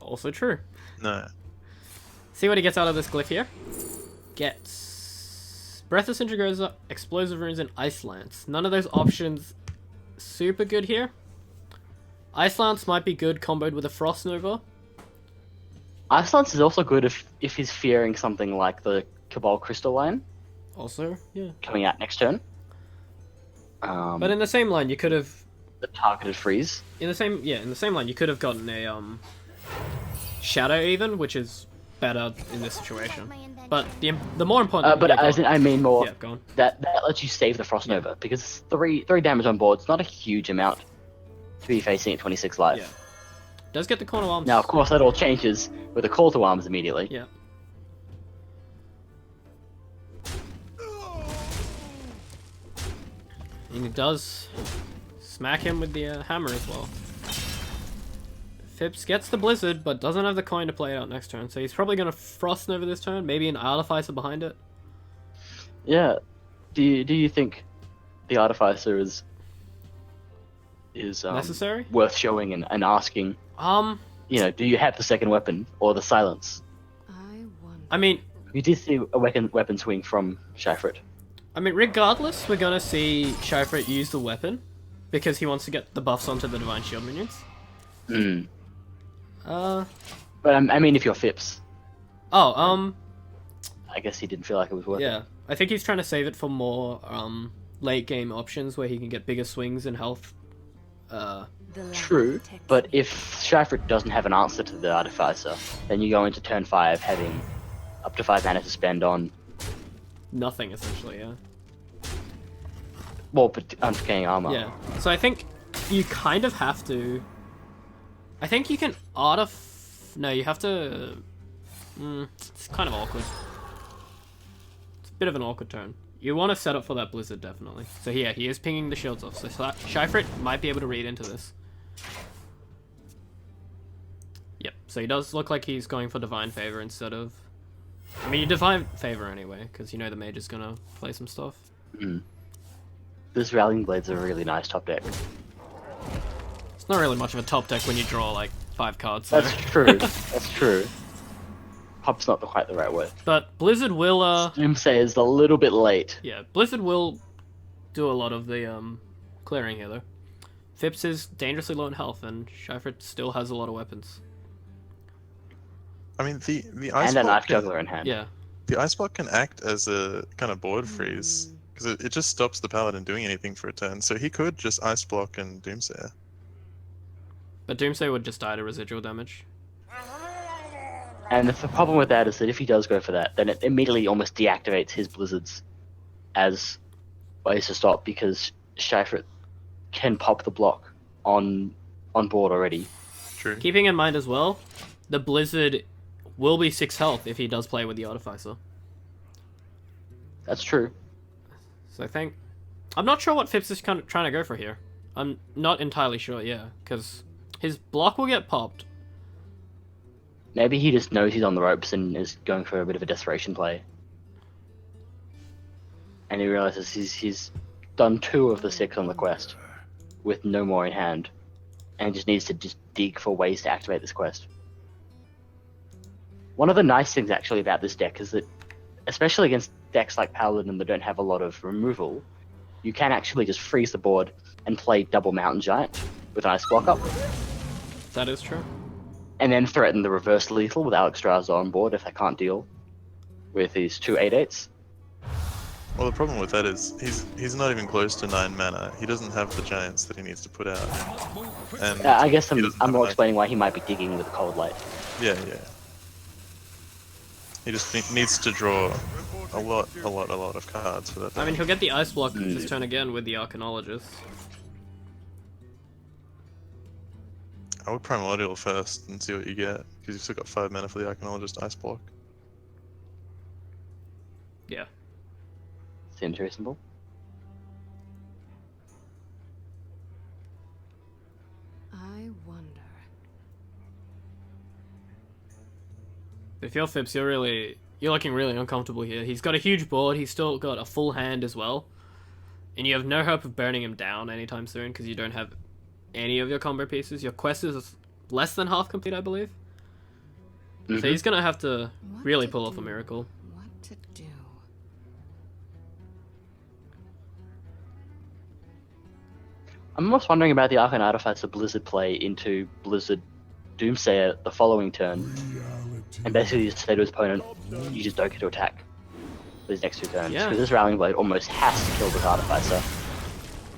Also true. No. See what he gets out of this glyph here? Gets Breathless Intrigosa, Explosive Runes, and Ice Lance. None of those options super good here. Ice Lance might be good comboed with a Frost Nova. Ice Lance is also good if he's fearing something like the Cabal Crystal line Also, yeah. coming out next turn. But in the same line, you could have The targeted freeze. in the same line you could have gotten a Shadow even, which is better in this situation. But the more important. But yeah, go as on. in, I mean more Yeah, go on. that lets you save the Frost Nova, because it's three damage on board. It's not a huge amount to be facing at 26 life. Yeah. Does get the corner arms. Now, of course, that all changes with a call to arms immediately. Yeah. And he does smack him with the hammer as well. Phipz gets the Blizzard, but doesn't have the coin to play out next turn, so he's probably going to Frost Nova this turn, maybe an Artificer behind it. Yeah. Do you think the Artificer is Necessary? worth showing and asking? Do you have the second weapon or the silence? I mean, You did see a weapon swing from Shyfrit. regardless, we're going to see Shyfrit use the weapon, because he wants to get the buffs onto the Divine Shield minions. But I mean, if you're Phipz, I I guess he didn't feel like it was worth it. yeah. I think he's trying to save it for more late game options where he can get bigger swings in health. True, but if Shyfrit doesn't have an answer to the Artificer, then you go into turn 5 having up to 5 mana to spend on, Nothing, essentially, yeah. well, but Unforgetting Armor. Yeah. So I think you kind of have to... I think you can No, you have to... it's kind of awkward. It's a bit of an awkward turn. You want to set up for that Blizzard, definitely. So yeah, he is pinging the shields off, so Shyfrit might be able to read into this. Yep, so he does look like he's going for Divine Favor instead of... I mean, you Divine Favor anyway, because you know the Mage is going to play some stuff. This Rallying Blade's a really nice top deck. It's not really much of a top deck when you draw like 5 cards. So. That's true. That's true. Pop's not quite the right word. But Blizzard will Doomsay is a little bit late. yeah, Blizzard will do a lot of the clearing here though. Phipz is dangerously low in health and Shyfrit still has a lot of weapons. I mean, the ice And a block Knife can- Juggler in hand. Yeah. The ice block can act as a kind of board freeze because it just stops the Paladin doing anything for a turn. So he could just ice block and Doomsayer. But Doomsday would just die to residual damage. And the problem with that is that if he does go for that, then it immediately almost deactivates his Blizzards as ways to stop, because Shyfrit can pop the block on board already. True. Keeping in mind as well, the Blizzard will be 6 health if he does play with the Artificer. That's true. So I think... I'm not sure what Phipz is kind of trying to go for here. I'm not entirely sure, yeah, because his block will get popped. Maybe he just knows he's on the ropes and is going for a bit of a desperation play. And he realizes he's done 2 of the 6 on the quest with no more in hand, and just needs to just dig for ways to activate this quest. One of the nice things actually about this deck is that, especially against decks like Paladin that don't have a lot of removal, you can actually just freeze the board, and play double Mountain Giant with an Ice Block up, That is true. and then threaten the reverse lethal with Alex Draza on board if they can't deal with his 2 8/8s. Well, the problem with that is he's not even close to 9 mana. He doesn't have the giants that he needs to put out. And I guess he doesn't I'm have more enough- explaining why he might be digging with a Cold Light. Yeah. He just needs to draw a lot of cards for that. I mean, he'll get the Ice Block this turn again with the Arcanologist. I would Primordial first and see what you get, because you've still got 5 mana for the Arcanologist Ice Block. Yeah. Seems reasonable. I wonder. If you're Phipz, you're looking really uncomfortable here. He's got a huge board, he's still got a full hand as well. And you have no hope of burning him down anytime soon because you don't have any of your combo pieces. Your quest is less than half complete, I believe. So he's gonna have to really pull off a miracle. What to do? I'm almost wondering about the Arcane Artificer Blizzard play into Blizzard Doomsayer the following turn, and basically just say to his opponent, you just don't get to attack for these next 2 turns. Yeah. Because this Rallying Blade almost has to kill this Artificer,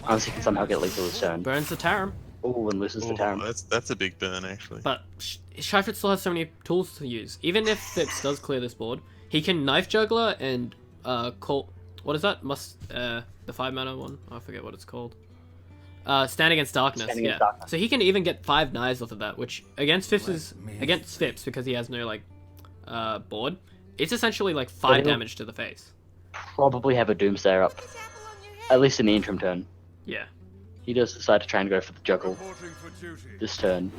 unless he can somehow get lethal this turn. Burns the Tarim. Oh, and loses the Ooh, Tarim. that's a big burn, actually. But Shyfrit still has so many tools to use. Even if Phipz does clear this board, he can Knife Juggler and call... What is that? The 5 mana one? I forget what it's called. Stand Against Darkness. Stand Against Darkness. So he can even get 5 knives off of that, which against Phipz, because he has no like board, it's essentially like 5 damage to the face. Probably have a Doomsayer up, at least in the interim turn. Yeah. He does decide to try and go for the juggle Reporting for duty. this turn.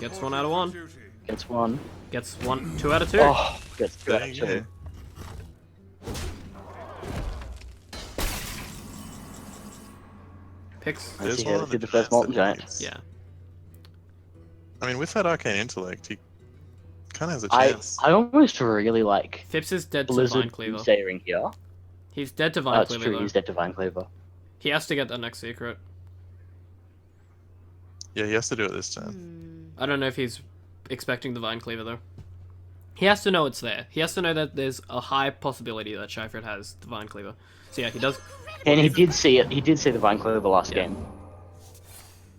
Gets 1 out of 1. Duty. Gets 1. Gets 2 out of 2. Oh, gets 2 out There of you 2. go. Picks. I There's see one here, on did the first Molten Giant. needs. Yeah. I mean, with that Arcane Intellect, he kind of has a I chance. almost really like Phipz is dead to Blizzard Vine Cleaver. Doomsayering here. He's dead to Oh, Vine that's Cleaver true, though. he's dead to Vine Cleaver. He has to get that next secret. Yeah, he has to do it this turn. I don't know if he's expecting the Vine Cleaver though. He has to know it's there. He has to know that there's a high possibility that Shyfrit has the Vine Cleaver. So yeah, he does. And he did see it. He did see the Vine Cleaver last Yeah. game.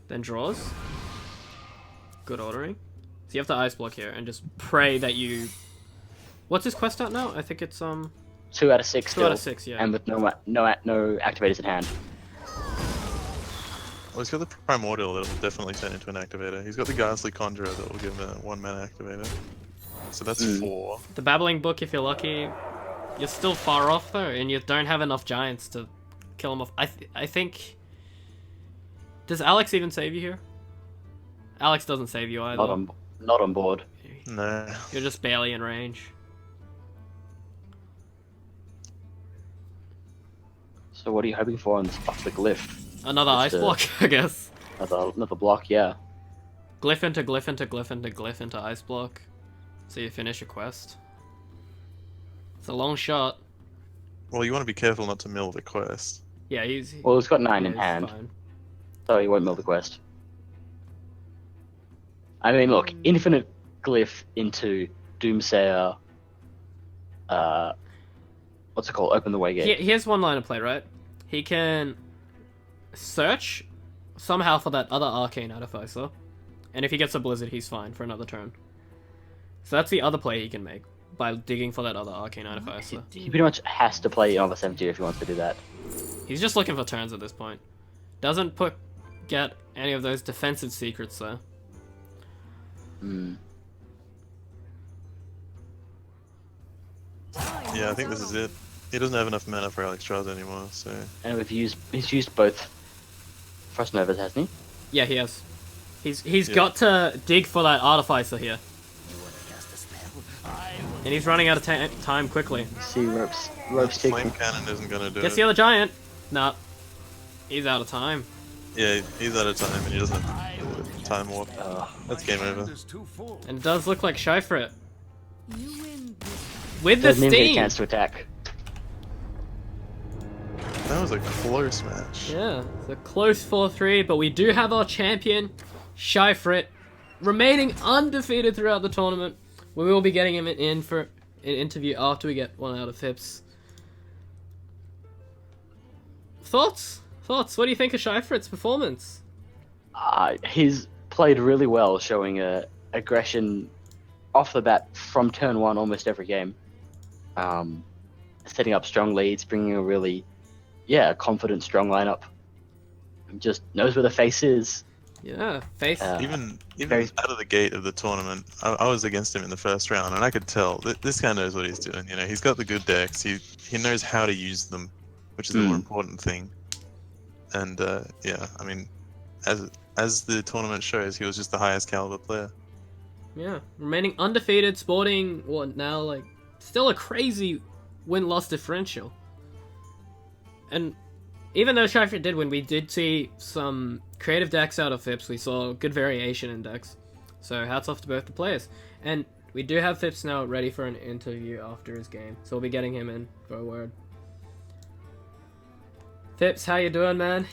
Then draws. Good ordering. So you have to Ice Block here and just pray that you... What's his quest out now? I think it's 2 out of 6 2 still. out of 6, yeah. And with no activators in hand. Well, he's got the Primordial that will definitely turn into an activator. He's got the Ghastly Conjurer that will give him a 1 mana activator. So that's 4. The Babbling Book, if you're lucky, you're still far off though, and you don't have enough giants to kill him off. I think... Does Alex even save you here? Alex doesn't save you either. Not on board. No. You're just barely in range. So what are you hoping for on this off the glyph? Another Ice Just, Block, I guess. Another block, yeah. Glyph into Glyph into Glyph into Glyph into Ice Block. So you finish your quest. It's a long shot. Well, you want to be careful not to mill the quest. Yeah, Well, he's got 9 yeah, in he's hand, fine. so he won't mill the quest. I mean, look, infinite glyph into Doomsayer. What's it called? Open the way gate. He has one line of play, right? He can search somehow for that other Arcane Artificer, and if he gets a Blizzard, he's fine for another turn. So that's the other play he can make, by digging for that other Arcane Artificer. He pretty much has to play Another 70 if he wants to do that. He's just looking for turns at this point. Doesn't get any of those defensive secrets though. Hmm. Yeah, I think this is it. He doesn't have enough mana for Alex Draza anymore, so... And he's used both Frost Novas, hasn't he? Yeah, he has. He's got to dig for that Artificer here. And he's running out of time quickly. See ropes Flame ticking. Cannon isn't gonna do Gets it. the other giant. Nah. He's out of time. Yeah, he's out of time and he doesn't have time warp. That's game over. Is too full. And it does look like Shyfrit. You win this. With the Doesn't even get a steam! chance to attack. That was a close match. Yeah, it's a close 4-3, but we do have our champion, Shyfrit, remaining undefeated throughout the tournament. We will be getting him in for an interview after we get one out of Phipz. Thoughts? What do you think of Shyfrit's performance? He's played really well, showing aggression off the bat from turn 1 almost every game. Setting up strong leads, bringing a really, confident, strong lineup. Just knows where the face is. Yeah, face. Even very- out of the gate of the tournament, I was against him in the first round, and I could tell this guy knows what he's doing. You know, he's got the good decks. He knows how to use them, which is the more important thing. And I mean, as the tournament shows, he was just the highest caliber player. Yeah, remaining undefeated, sporting now like still a crazy win-loss differential. And even though Shyfrit did win, we did see some creative decks out of Phipz. We saw good variation in decks. So hats off to both the players. And we do have Phipz now ready for an interview after his game. So we'll be getting him in for a word. Phipz, how you doing, man?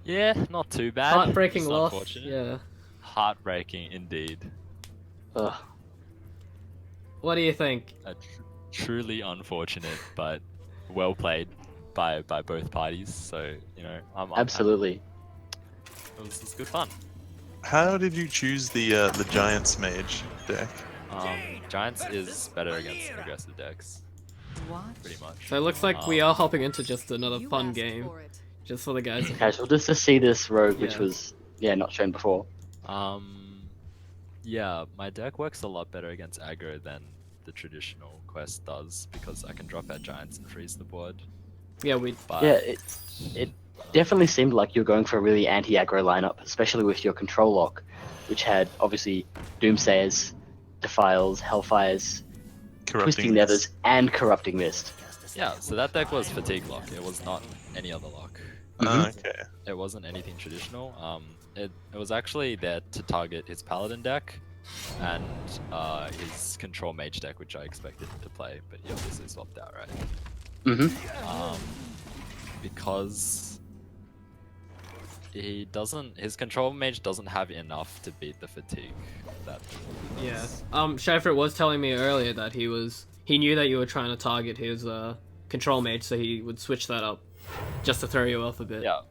Yeah, not too bad. Heartbreaking Just loss. unfortunate. Yeah. Heartbreaking indeed. Ugh. What do you think? Truly unfortunate, but well played by both parties. So I'm Absolutely. It was good fun. How did you choose the Giants Mage deck? Giants is better against aggressive decks, What? pretty much. So it looks like we are hopping into just another You fun asked game. for it. Just for the guys. Casual, just to see this rogue, which Yeah. was not shown before. Yeah, my deck works a lot better against aggro than the traditional quest does because I can drop out giants and freeze the board. Yeah, we. But Yeah, it definitely seemed like you're going for a really anti-aggro lineup, especially with your control lock, which had obviously Doomsayers, Defiles, Hellfires, Twisting Nethers, and Corrupting Mist. yeah, so that deck was fatigue lock. It was not any other lock. Okay. It wasn't anything traditional. It was actually there to target his Paladin deck and his Control Mage deck, which I expected him to play, but he obviously swapped out, right? Because his Control Mage doesn't have enough to beat the fatigue. Yeah. Shyfrit was telling me earlier that he knew that you were trying to target his control mage, so he would switch that up just to throw you off a bit. Yeah.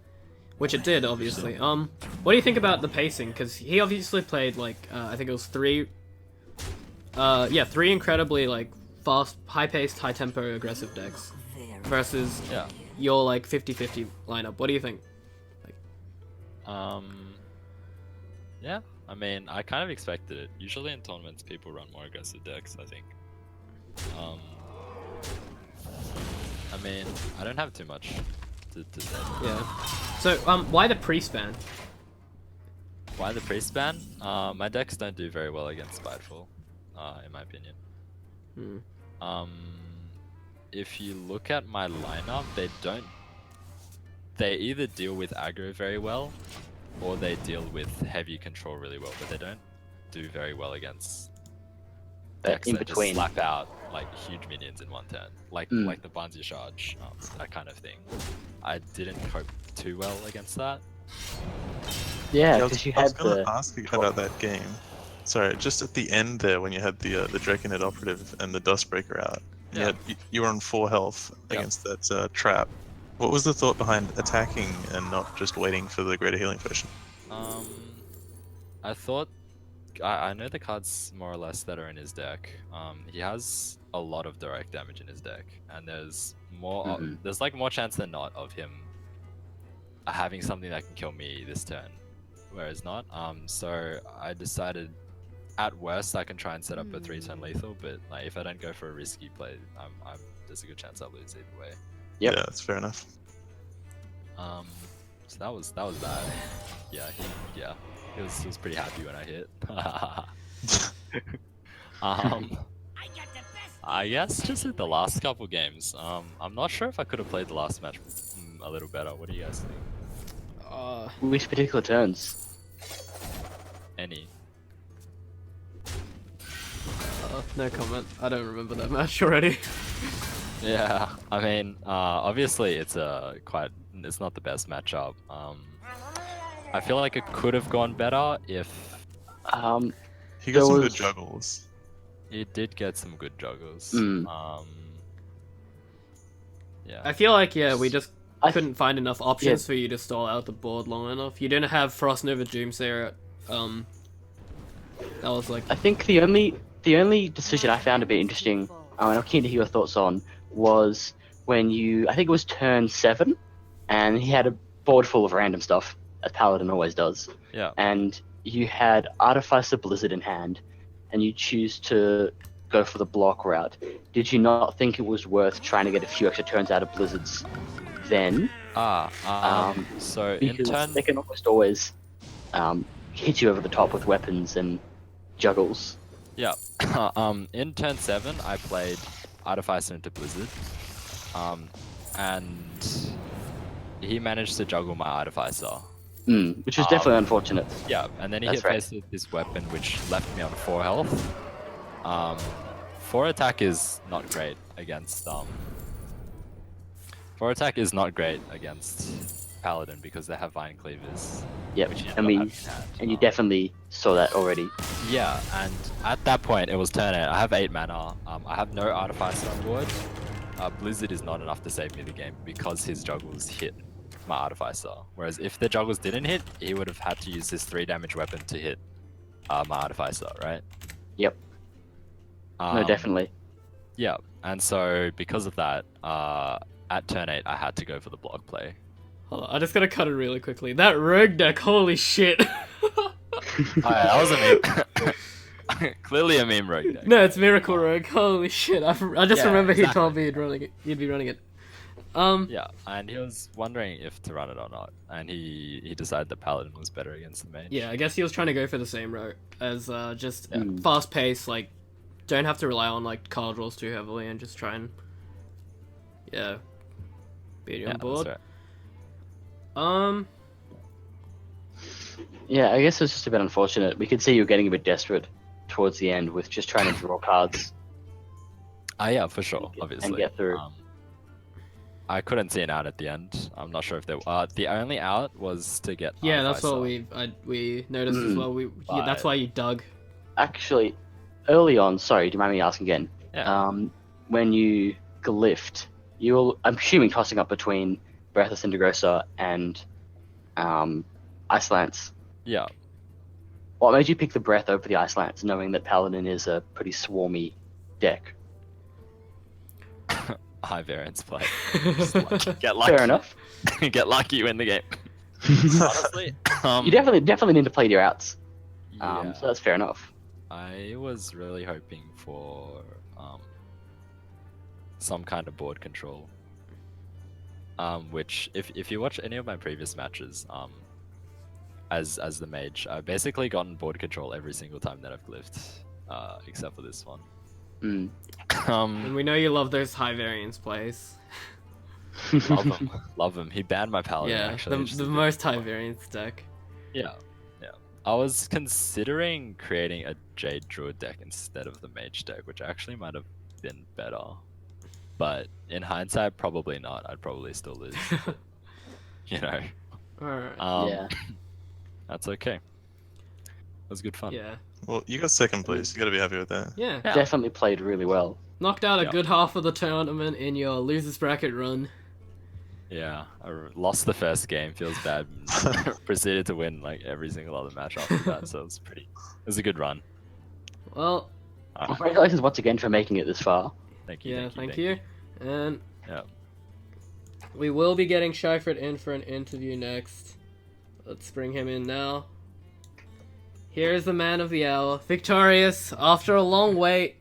Which it did, obviously. What do you think about the pacing? Because he obviously played like I think it was three incredibly like fast, high-paced, high-tempo, aggressive decks versus your like 50-50 lineup. What do you think? Yeah, I mean, I kind of expected it. Usually in tournaments, people run more aggressive decks, I think. I mean, I don't have too much to say. Yeah. So, why the priest ban? Why the priest ban? My decks don't do very well against Spiteful, in my opinion. If you look at my lineup, they either deal with aggro very well, or they deal with heavy control really well, but they don't do very well against decks in that just between. slap out like huge minions in one turn, like the Banzi Charge, that kind of thing. I didn't cope too well against that. Yeah, I was because you had gonna the... ask you about that game. Sorry, just at the end there when you had the Draconid Operative and the Dustbreaker out, Yeah. you were on 4 health against that trap. What was the thought behind attacking and not just waiting for the Greater Healing Potion? I thought I know the cards more or less that are in his deck. He has a lot of direct damage in his deck, and there's more. There's like more chance than not of him having something that can kill me this turn, whereas not. So I decided, at worst, I can try and set up a 3-turn lethal, but like if I don't go for a risky play, there's a good chance I'll lose either way. Yep. Yeah, that's fair enough. So that was that. Yeah, he was pretty happy when I hit. I guess just at the last couple games, I'm not sure if I could have played the last match a little better. What do you guys think? Which particular turns? Any? No comment. I don't remember that match already. Yeah, I mean, obviously it's it's not the best matchup. I feel like it could have gone better if He There got some was- good juggles. he did get some good juggles. Mm. Yeah. I feel like we just I couldn't find enough options for you to stall out the board long enough. You didn't have Frost Nova Doomsayer. That was like I think the only decision I found a bit interesting, and I'm keen to hear your thoughts on, was when I think it was turn 7, and he had a board full of random stuff, as Paladin always does. Yeah. And you had Artificer Blizzard in hand, and you choose to go for the block route. Did you not think it was worth trying to get a few extra turns out of Blizzards then? So in Because turn, they can almost always hit you over the top with weapons and juggles. yeah, in turn 7, I played Artificer into Blizzard, and he managed to juggle my Artificer. Which was definitely unfortunate. Yeah, and then he That's hit right. face with this weapon, which left me on 4 health. 4 attack is not great against 4 attack is not great against Paladin because they have Vine Cleavers. Yep, Which you and end up having in hand. and you definitely saw that already. Yeah, and at that point it was turn 8. I have 8 mana. I have no Artificer on board. Blizzard is not enough to save me the game because his juggles hit my Artificer. Whereas if the juggles didn't hit, he would have had to use his 3 damage weapon to hit my Artificer, right? Yep. No, definitely. Yeah, and so because of that, at turn 8 I had to go for the block play. hold on, I just gotta cut it really quickly. That rogue deck, holy shit. That was a meme. Clearly a meme rogue deck. No, it's Miracle Rogue. Holy shit! I just Yeah, remember he exactly. told me you'd be running it. Yeah, and he was wondering if to run it or not, and he decided that Paladin was better against the Mage. Yeah, I guess he was trying to go for the same route as just Yeah. fast pace. Like, don't have to rely on like card draws too heavily, and just try and beat you on that's board. right. Yeah, I guess it was just a bit unfortunate. We could see you were getting a bit desperate towards the end with just trying to draw cards. Yeah, for sure, obviously. get through. I couldn't see an out at the end. I'm not sure if there. The only out was to get. Yeah, that's what Artificer. we noticed as well. That's why you dug. Actually, early on, sorry, do you mind me asking again? Yeah. When you glyphed, you were, I'm assuming, tossing up between Breath of Cindergrosa and Ice Lance. Yeah. What made you pick the Breath over the Ice Lance, knowing that Paladin is a pretty swarmy deck? High variance play. Get lucky. Fair enough. Get lucky, win the game. Honestly, You definitely need to play your outs. yeah, So that's fair enough. I was really hoping for some kind of board control. Which, if you watch any of my previous matches, as the Mage, I've basically gotten board control every single time that I've glyphed, except for this one. And we know you love those high variance plays. Love him. He banned my Paladin. Yeah, actually, which is the a bit most high fun. variance deck. Yeah. I was considering creating a Jade Druid deck instead of the Mage deck, which actually might have been better. But in hindsight, probably not. I'd probably still lose. But, you know. Alright. Yeah. That's okay. It was good fun. Yeah. Well, you got second place. You gotta be happy with that. Yeah. Definitely played really well. Knocked out a Yeah. good half of the tournament in your losers bracket run. Yeah, lost the first game, feels bad. Proceeded to win like every single other match after that, so it was a good run. Well, Congratulations once again for making it this far. Thank you. yeah, thank you. And Yeah. we will be getting Shyfrit in for an interview next. Let's bring him in now. Here's the man of the hour, victorious after a long wait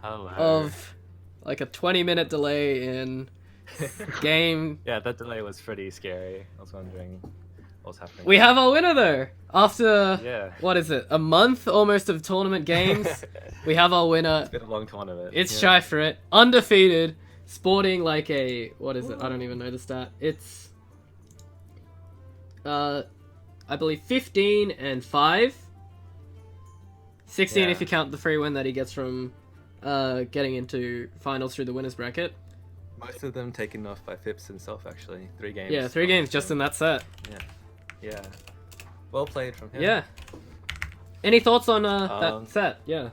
Hello. of like a 20-minute delay in game. Yeah, that delay was pretty scary. I was wondering what was happening. We have our winner though. After Yeah. what is it? A month almost of tournament games. We have our winner. It's been a long tournament. It's yeah. Shyfrit, undefeated, sporting like a what is it? I don't even know the stat. It's I believe 15 and 5. 16 Yeah. if you count the free win that he gets from getting into finals through the winners bracket. Most of them taken off by Phipz himself, actually. 3 games. Yeah, 3 games just in that set. Yeah. Well played from him. Yeah. Any thoughts on that set? Yeah.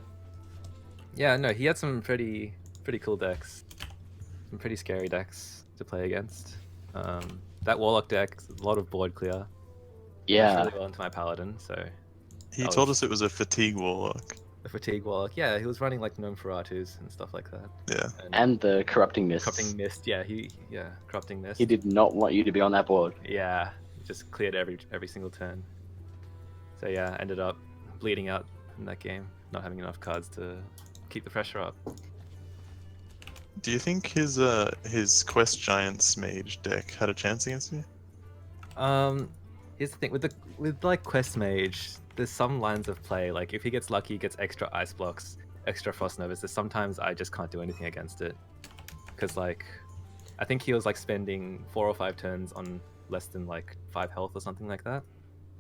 Yeah, no, he had some pretty cool decks. Some pretty scary decks to play against. That Warlock deck, a lot of board clear. Yeah. Really well into my Paladin, so... He told us it was a fatigue Warlock. The Fatigue Warlock, yeah, he was running like Gnome Feratus and stuff like that. Yeah. And the Corrupting Mist. Corrupting Mist, yeah, Corrupting Mist. He did not want you to be on that board. Yeah, just cleared every single turn. So yeah, ended up bleeding out in that game, not having enough cards to keep the pressure up. Do you think his Quest Giants Mage deck had a chance against you? Here's the thing with like Quest Mage, there's some lines of play. Like if he gets lucky, he gets extra ice blocks, extra frost novas. There's sometimes I just can't do anything against it, because like I think he was like spending 4 or 5 turns on less than like 5 health or something like that.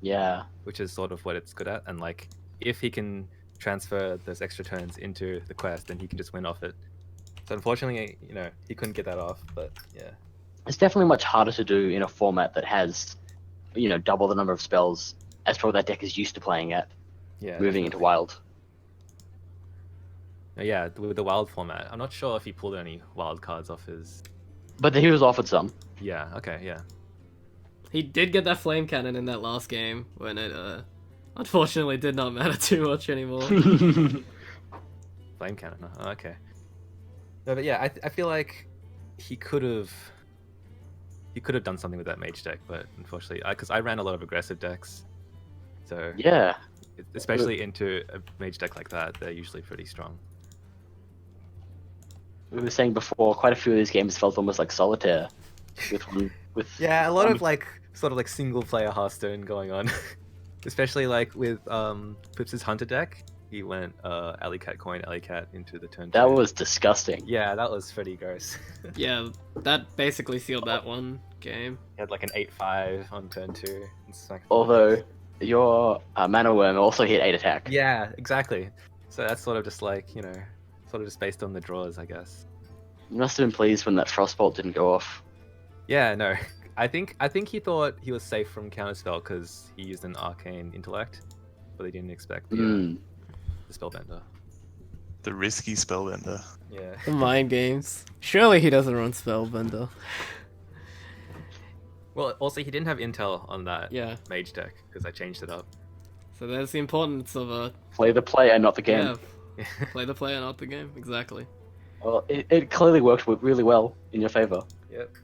Yeah. Which is sort of what it's good at. And like if he can transfer those extra turns into the quest, then he can just win off it. So unfortunately, you know, he couldn't get that off. But yeah, It's definitely much harder to do in a format that has, you know, double the number of spells as probably that deck is used to playing at. yeah. Moving into Wild. Yeah, with the wild format, I'm not sure if he pulled any wild cards off his. But he was offered some. Yeah. Okay. Yeah. He did get that flame cannon in that last game when it unfortunately did not matter too much anymore. Flame cannon. Oh, okay. No, but yeah, I feel like he could have done something with that mage deck, but unfortunately, because I ran a lot of aggressive decks, so Yeah. especially into a mage deck like that, they're usually pretty strong. We were saying before, quite a few of these games felt almost like solitaire. With Yeah, a lot of like sort of like single player Hearthstone going on, especially like with Phipz's Hunter deck. He went Alley Cat coin, Alley Cat into the turn. That 2. was disgusting. Yeah, that was pretty gross. Yeah, that basically sealed that one game. He had like an 8/5 on turn 2. And smacked the Although your Mana Worm also hit 8 attack. Yeah, exactly. So that's sort of just like, you know, sort of just based on the draws, I guess. You must have been pleased when that Frostbolt didn't go off. Yeah, no. I think he thought he was safe from Counterspell because he used an Arcane Intellect, but he didn't expect the Spellbender. The risky Spellbender. Yeah. The mind games. Surely he doesn't run Spellbender. Well, also he didn't have Intel on that Yeah. Mage deck because I changed it up. So there's the importance of Play the player, not the game. yeah, play the player, not the game. Exactly. Well, it clearly worked really well in your favor. Yep.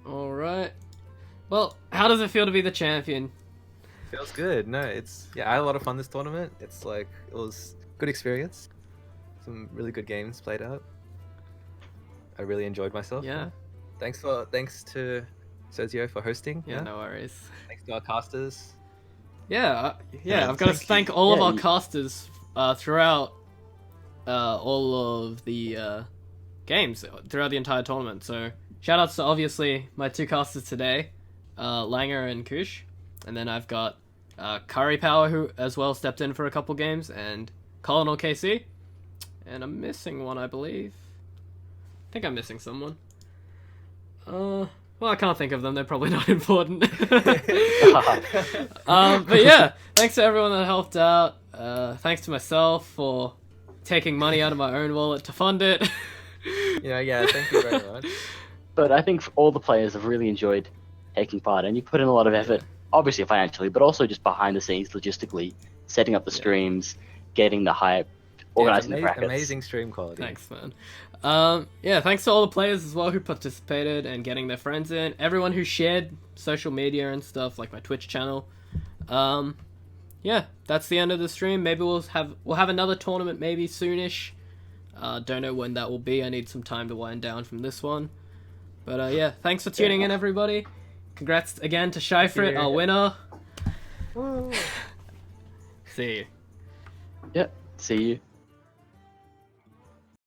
All right. Well, how does it feel to be the champion? Feels good. No, I had a lot of fun this tournament. It's like it was good experience. Some really good games played out. I really enjoyed myself. Yeah. Thanks to Sergio for hosting. Yeah, no worries. Thanks to our casters. Yeah, Yeah, I've got to thank thank all of Yeah, our you- casters throughout all of the games throughout the entire tournament. So shout outs to obviously my 2 casters today, Langer and Kush, and then I've got Curry Power who as well stepped in for a couple games, and Colonel KC, and I'm missing one, I believe. I think I'm missing someone. Well, I can't think of them. They're probably not important. But yeah, thanks to everyone that helped out. Thanks to myself for taking money out of my own wallet to fund it. Yeah, thank you very much. But I think all the players have really enjoyed taking part, and you put in a lot of effort, obviously financially, but also just behind the scenes, logistically, setting up the streams, getting the hype, organizing the brackets. Amazing stream quality. Thanks, man. Yeah, thanks to all the players as well who participated and getting their friends in. Everyone who shared social media and stuff, like my Twitch channel. Yeah, that's the end of the stream. Maybe we'll have another tournament maybe soonish. Don't know when that will be. I need some time to wind down from this one. But yeah, thanks for tuning in, everybody. Congrats again to Shyfrit, our winner. See you. Yep, see you.